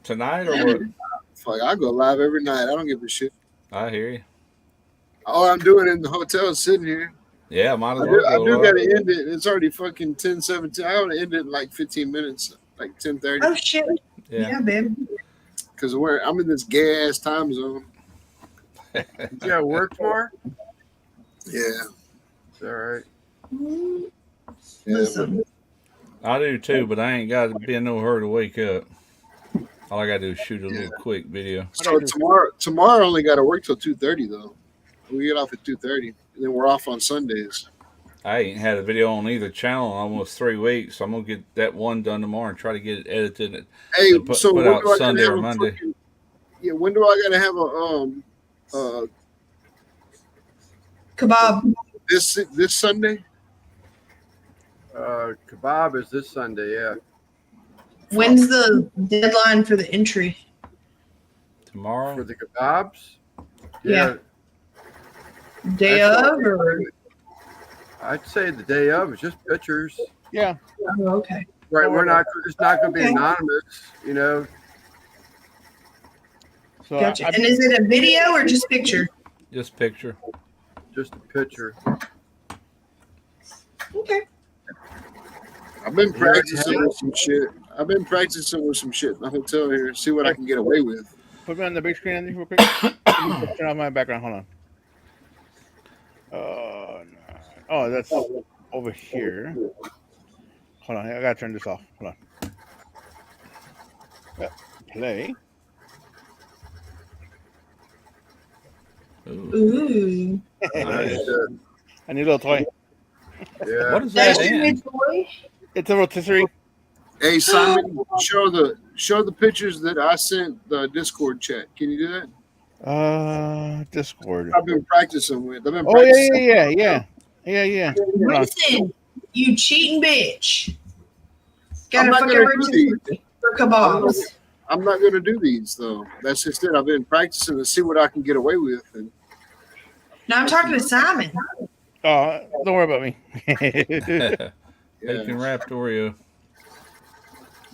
tonight or what? Fuck, I go live every night. I don't give a shit. I hear you. All I'm doing in the hotel is sitting here. Yeah, might as I well. do gotta end it. It's already fucking 10:17. I want to end it in like 15 minutes, like 10:30. Oh shit! Yeah, babe. Because I'm in this gay ass time zone. You got work tomorrow? Yeah. It's all right. Yeah, Listen, I do too, but I ain't got to be in no hurry to wake up. All I gotta do is shoot a little quick video. so tomorrow I only got to work till 2:30 though. We get off at 2:30, and then we're off on Sundays. I ain't had a video on either channel in almost 3 weeks, so I'm gonna get that one done tomorrow and try to get it edited and Hey, put when out do I Sunday gotta or have Monday. when do I gotta have a kebab. this Sunday? Kebab is this Sunday, yeah. When's the deadline for the entry? Tomorrow. For the kebabs? Yeah. Day That's of, or I'd say the day of is just pictures. Yeah. oh, okay. Right, it's not going to be anonymous, you know. So Gotcha. And is it a video or just picture? Just picture. Just a picture. Okay. I've been practicing with some shit. I've been practicing with some shit in the hotel here. See what I can get away with. Put me on the big screen Andy, real quick. Turn off my background. Hold on. No. Oh, that's over here. Hold on. I gotta turn this off. Hold on. Yep. Play. Ooh. Nice. I need a little toy. Yeah. What is that? That's your in? toy? It's a rotisserie. Hey Simon, show the pictures that I sent the Discord chat. Can you do that? Discord. I've been practicing with. I've been Oh practicing. yeah. Hold on. Listen, you cheating bitch. I'm Got a not fucking gonna do rotisserie for kebabs. I'm not gonna do these though. That's just it. I've been practicing to see what I can get away with. And Now I'm talking to Simon. Oh, don't worry about me. Bacon wrapped Oreo.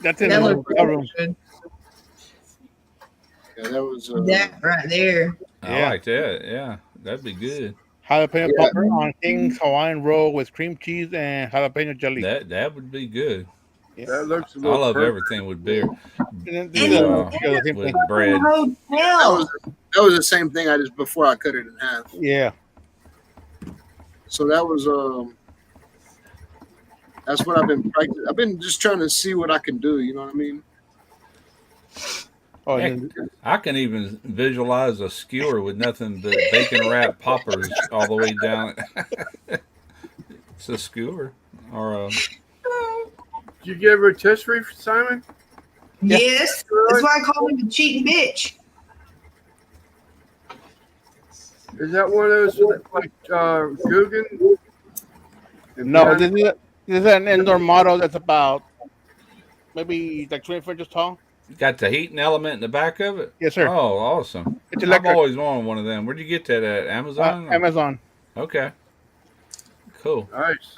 That's in That the looks room. good. yeah, that was That right there. I Yeah. like that. Yeah, that'd be good. Jalapeno Yeah. popper on King's Hawaiian roll with cream cheese and jalapeno jelly. That would be good. That looks a I little love perfect. everything with beer. And then And With bread. Hotel. that was the same thing. I just before I cut it in half. Yeah. So that was that's what I've been practicing. I've been just trying to see what I can do. You know what I mean? Oh, Heck, and then, I can even visualize a skewer with nothing but bacon wrapped poppers all the way down. It's a skewer or Did you get a rotisserie, Simon? Yes. That's why I call him the cheating bitch. Is that one of those like Guggen? no, this is an indoor model that's about maybe like 24 inches tall. got the heating element in the back of it. Yes, sir. Oh, awesome! It's I've electric. always wanted one of them. Where'd you get that at? Amazon? Amazon. Okay. Cool. Nice.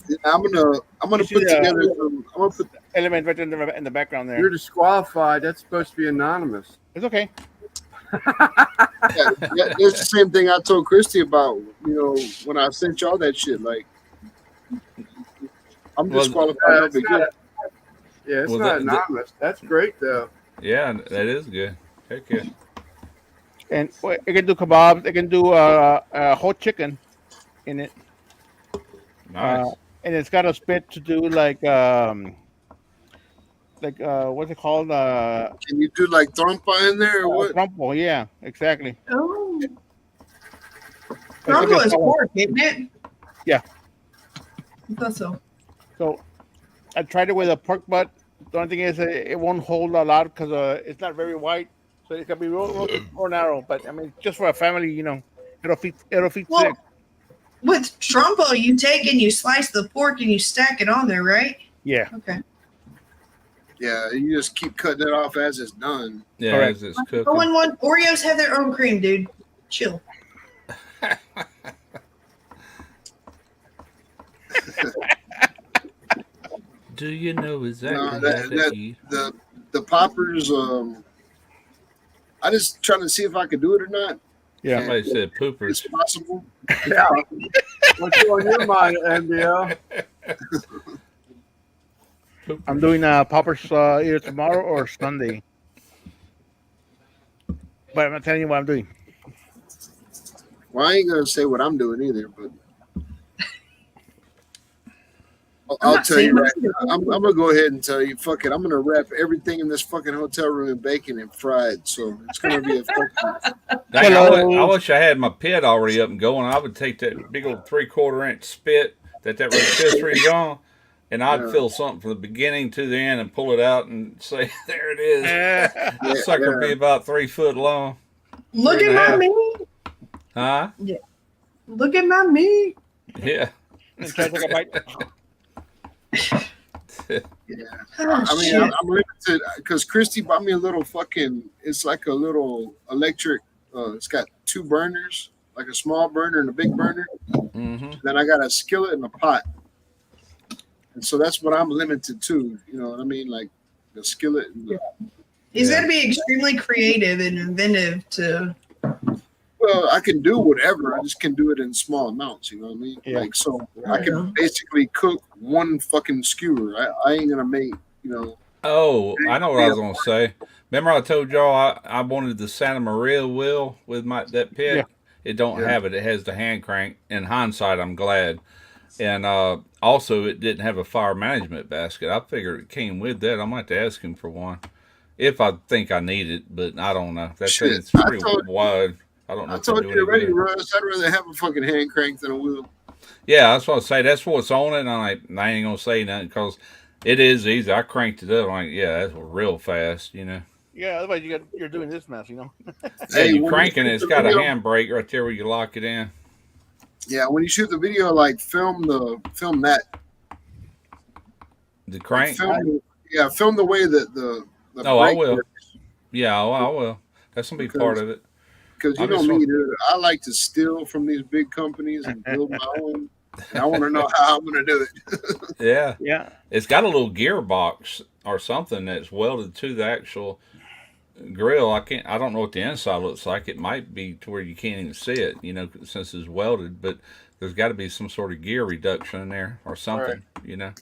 Yeah, I'm gonna put should, together. I'm gonna put. Element right in the background You're there. disqualified. That's supposed to be anonymous. It's okay. Yeah, that's the same thing I told Christy about. You know, when I sent y'all that shit. Like, I'm Well, disqualified. Yeah, no it's big not, deal. yeah, it's Well, not that- anonymous. That's great, though. Yeah, that is good. Heck yeah. And it can do kebabs. It can do whole chicken in it. Nice. And it's got a spit to do like what's it called? Can you do like trompa in there or what? Trompo. Yeah, exactly. Oh, It's Trumbo like is a- pork, isn't it? Yeah. I thought so. So I tried it with a pork butt. The only thing is it won't hold a lot because it's not very wide, so it can be real more narrow. But I mean, just for a family, you know, it'll fit six. Well, with Trumbo, you take and you slice the pork and you stack it on there, right? Yeah. Okay. Yeah, you just keep cutting it off as it's done. Yeah, correct. as it's cooking. Oh, and one Oreos have their own cream, dude. Chill. Do you know exactly No, how that- to eat? The poppers. I just trying to see if I could do it or not. Yeah. Somebody said It's poopers. possible. Yeah. What's on your mind, NBL? I'm doing poppers either tomorrow or Sunday. But I'm not telling you what I'm doing. Well, I ain't gonna say what I'm doing either, but I'm I'll not tell you saying right what now. I'm gonna go ahead and tell you, fuck it. I'm gonna wrap everything in this fucking hotel room in bacon and fried. So it's gonna be a fucking. Dang, Hello. I wish I had my pit already up and going. I would take that big old 3/4 inch spit that rotisserie's on, and I'd Yeah. fill something from the beginning to the end and pull it out and say, "There it is." Yeah. That sucker would be about 3 foot long. Look Three at and a my half. meat. Huh? Look at my meat. Yeah. And try to take a bite. Yeah. Oh, I mean, shit. I'm limited because Christy bought me a little fucking. It's like a little electric. It's got 2 burners, like a small burner and a big burner. Mm-hmm. Then I got a skillet and a pot. And so that's what I'm limited to. You know what I mean? Like the skillet. And the, He's Yeah. got to be extremely creative and inventive to. well, I can do whatever. I just can do it in small amounts. You know what I mean? Yeah. Like so, I can basically cook one fucking skewer. I ain't gonna make. You know. Oh, I know what I was gonna say. Remember I told y'all I wanted the Santa Maria wheel with that pit. Yeah. It don't Yeah. have it. It has the hand crank. In hindsight, I'm glad. And also, it didn't have a fire management basket. I figured it came with that. I might have to ask him for one if I think I need it, but I don't know. That Shit, thing's I pretty told- wide. I don't know. I if they told do you any already, good. Russ. I'd rather have a fucking hand crank than a wheel. Yeah, that's what I say. That's what's on it. And I ain't gonna say nothing because it is easy. I cranked it up. I'm like, yeah, that's real fast. You know. Yeah, otherwise you're doing this mess, you know. Yeah, Hey, you when cranking you it. It's shoot got the a video- handbrake right there where you lock it in. Yeah, when you shoot the video, like film that. The crank. Film the way that the Oh, I brake will. works. Yeah, I will. That's gonna be part of it. Because you I know just me, want- dude. I like to steal from these big companies and build my own. And I want to know how I'm going to do it. Yeah, Yeah. it's got a little gearbox or something that's welded to the actual grill. I don't know what the inside looks like. It might be to where you can't even see it, you know, since it's welded. But there's got to be some sort of gear reduction in there or something, you know.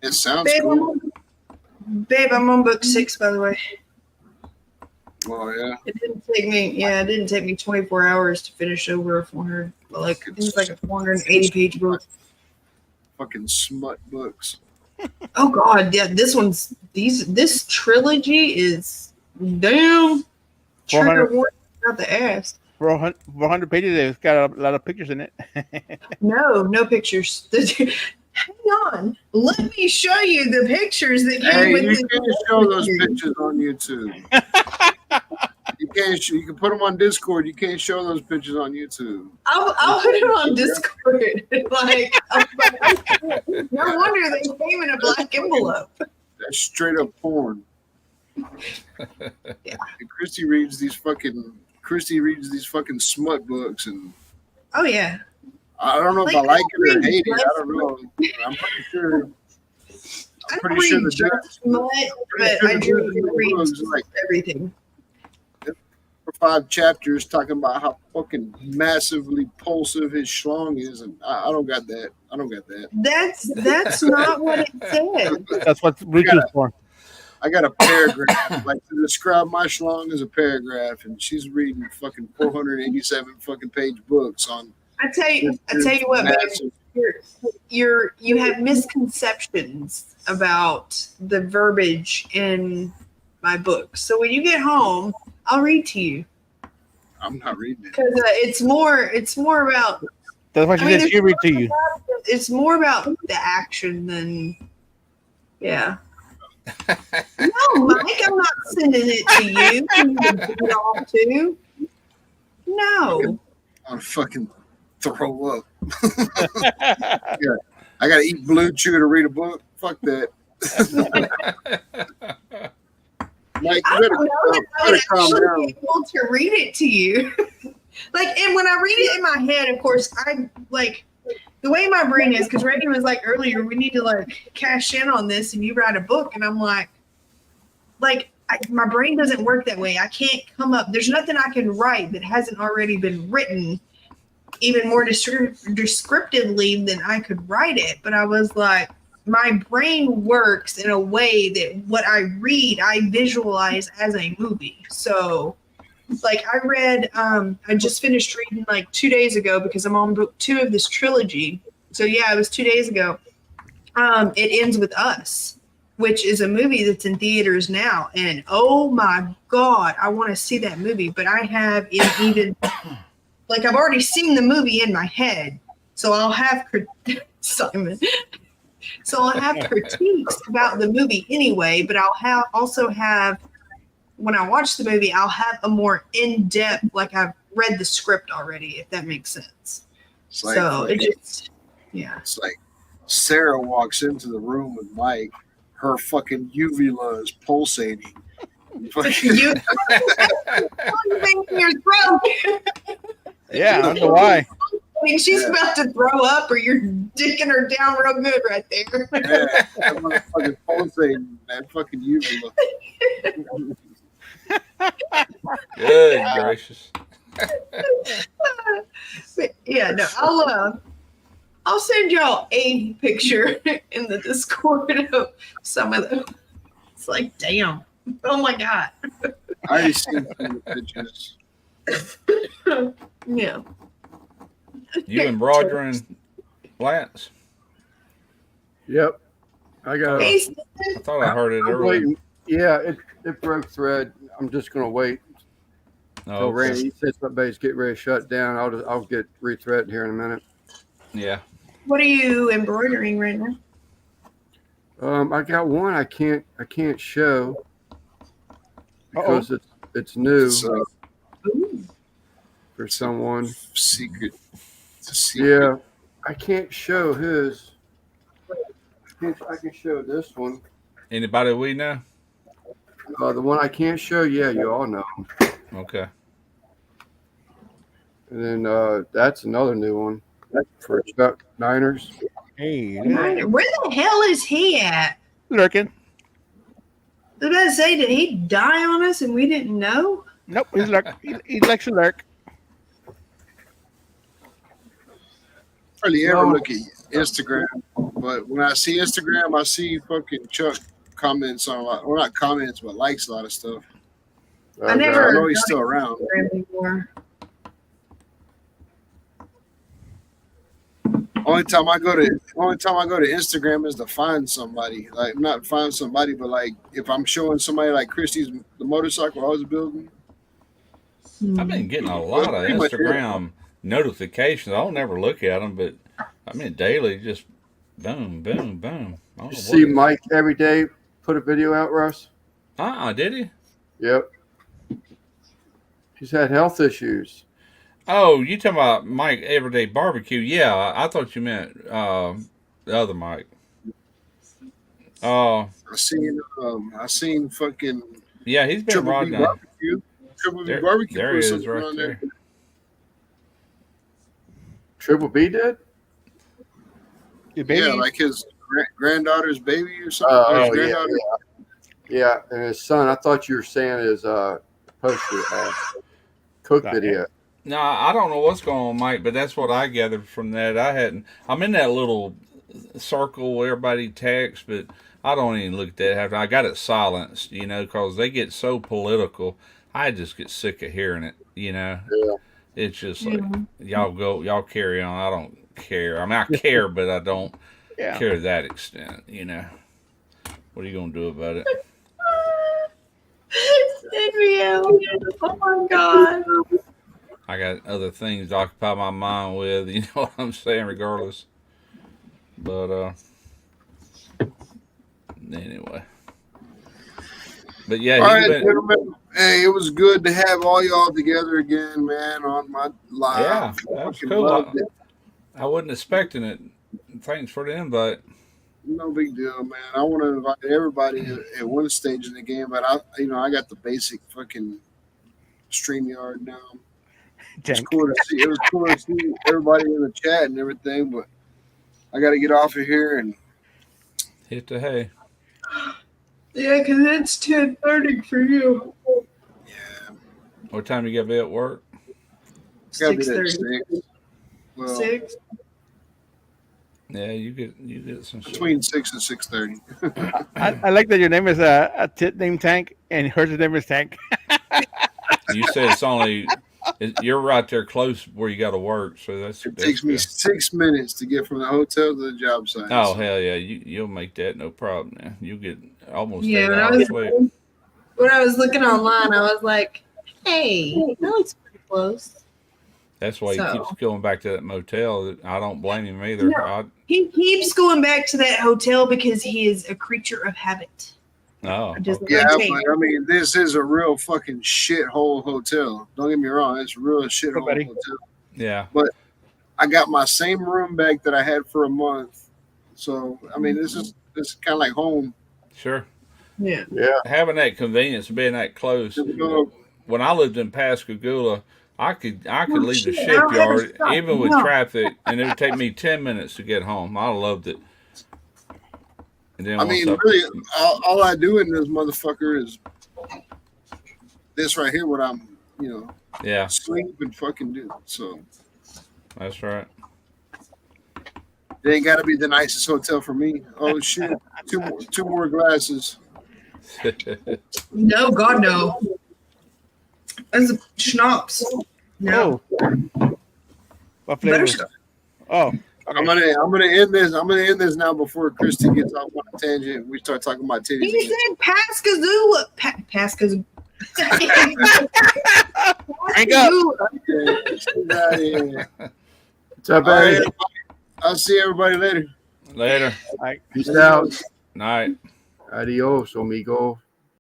It sounds Babe, cool. I'm on book 6, by the way. Oh yeah, It didn't take me 24 hours to finish over a 400, but like it was like a 480 page book. fucking smut books. Oh god, yeah, this trilogy is damn trigger 400 warning out the ass. 400 pages. It's got a lot of pictures in it. No pictures. Hang on, let me show you the pictures that came Hey, with you the can't show those pictures on YouTube. You can't. You can put them on Discord. You can't show those pictures on YouTube. I'll put it on Discord. No wonder they came in a black envelope. That's straight up porn. Yeah. And Christy reads these fucking Christy reads these fucking smut books, and Oh yeah. I don't know if I like it or hate it. I don't know. I'm pretty sure. I pretty don't sure read the just smut, but I do read like everything. 5 chapters talking about how fucking massively pulsive his schlong is, and I don't got that. I don't got that. That's not what it said. That's what Bluetooth for. I got a paragraph. Like to describe my schlong as a paragraph, and she's reading fucking 487 fucking page books on. I tell you what, massive, you have misconceptions about the verbiage in my books. So when you get home, I'll read to you. I'm not reading it. Because it's more about. That's why she says she read to you. It's more about the action than, yeah. No, Mike, I'm not sending it to you. You don't to. No. I'll fucking throw up. Yeah, I gotta eat Blue Chew to read a book. Fuck that. Mike, I you don't know if I would actually be able to read it to you. Like, and when I read it in my head, of course, I like the way my brain is, because Reagan was like earlier, we need to like cash in on this and you write a book. And I'm like my brain doesn't work that way. I can't come up. There's nothing I can write that hasn't already been written even more descriptively than I could write it. But I was like, my brain works in a way that what I read, I visualize as a movie. So like I read, I just finished reading like 2 days ago because I'm on book 2 of this trilogy. So yeah, it was 2 days ago. It Ends With Us, which is a movie that's in theaters now. And oh my God, I want to see that movie. But I have even, like I've already seen the movie in my head. So I'll have, Simon. So I'll have critiques about the movie anyway, but I'll also have, when I watch the movie, I'll have a more in-depth, like I've read the script already, if that makes sense. It's like, So it just, yeah. It's like Sarah walks into the room with Mike, her fucking uvula is pulsating. You're in your throat. Yeah, I don't know why. I mean, she's about to throw up, or you're dicking her down real good right there. Yeah, that motherfucking pulsating, that fucking uvula. Good gracious. But yeah, no, I'll send y'all a picture in the Discord of some of them. It's like, damn. Oh my God. I already seen some pictures. Yeah. You and Roger and Lance. Yep. I got. Hey, I thought I heard it I'm earlier. waiting. Yeah, it broke thread. I'm just gonna wait Oh, till okay. Randy says my base get ready to shut down. I'll get rethreaded here in a minute. Yeah. what are you embroidering right now? I got one I can't show because it's new So, for someone. secret. It's a secret. Yeah, I can't show his. I can show this one. Anybody we know? The one I can't show, yeah, you all know. Okay. And then that's another new one for Chuck Niners. Hey, Where the hell is he at? lurking. I was about to say, did he die on us and we didn't know? Nope, he's lurk. He likes to lurk. Hardly ever look at Instagram, but when I see Instagram, I see fucking Chuck comments on a lot, well, not comments, but likes a lot of stuff. I never I know he's still around. anymore. Only time I go to Instagram is to find somebody. Like not find somebody, but like if I'm showing somebody like Christie's the motorcycle I was building. I've been getting a lot of Pretty much it. Instagram notifications. I'll never look at them, but I mean daily, just boom, boom, boom. I don't know See what it- Mike every day put a video out, Russ? Did he? Yep. He's had health issues. Oh, you talking about Mike Everyday Barbecue? Yeah, I thought you meant the other Mike. Oh, I seen fucking yeah, he's been Triple B riding. barbecue. Triple B There, barbecue. there put he is, something right on there. Triple B did? Your baby. Yeah, like his granddaughter's baby or something. Oh, His yeah, granddaughter. Yeah, and his son. I thought you were saying his poster cook Got video. No, I don't know what's going on, Mike, but that's what I gathered from that. I'm in that little circle where everybody texts, but I don't even look at that after. I got it silenced, because they get so political. I just get sick of hearing it, Yeah. It's just like, y'all carry on. I don't care. I mean, I care, but I don't Yeah. care to that extent, What are you going to do about it? Samuel. Oh my god. I got other things to occupy my mind with, you know what I'm saying, regardless. But anyway. But yeah, All right, been, gentlemen. Hey, it was good to have all y'all together again, man, on my live. yeah, that was Fucking cool. loved it. I wasn't expecting it. Thanks for the invite. No big deal, man. I want to invite everybody at one stage in the game, but I got the basic fucking StreamYard now. It's cool to see. It was cool to see everybody in the chat and everything, but I got to get off of here and hit the hay. Yeah, because it's 10:30 for you. Yeah. What time you got to be at work? It's got to be at 6:30. 6. Well, 6. Yeah, you get some shit. Between 6 and 6:30. I like that your name is a tit named Tank, and hers name is Tank. You said it's only you're right there close where you got to work, so that's. It takes me 6 minutes to get from the hotel to the job site. Oh hell yeah, you'll make that no problem. Now you get almost 8 Yeah, hours sleep. when I was looking online, I was like, hey, that looks pretty close. That's why he So- keeps going back to that motel. I don't blame him either. No. He keeps going back to that hotel because he is a creature of habit. Just Yeah, rotate. but I mean, this is a real fucking shithole hotel. Don't get me wrong, it's a real shithole buddy. hotel. Yeah. But I got my same room back that I had for a month. So I mean, this is kind of like home. Sure. Yeah. Yeah. Having that convenience, being that close. When I lived in Pascagoula, I could leave the shit, I don't have a shipyard shop. even with No. traffic, and it would take me 10 minutes to get home. I loved it. And then I once mean, really, all I do in this motherfucker is this right here. What I'm, yeah, sleep and fucking do. So that's right. it ain't got to be the nicest hotel for me. Oh shit, two more glasses. No, God, no. That's a schnapps. No. What flavor? Butterscotch. Oh, okay. I'm gonna end this. I'm gonna end this now before Christy gets off on a tangent. And we start talking about titties. He again. said Pascagoula. Pascagoula. Hang up. Yeah. What's up, All right, buddy? everybody. I'll see everybody later. Later. Peace out. Night. Adios, amigo.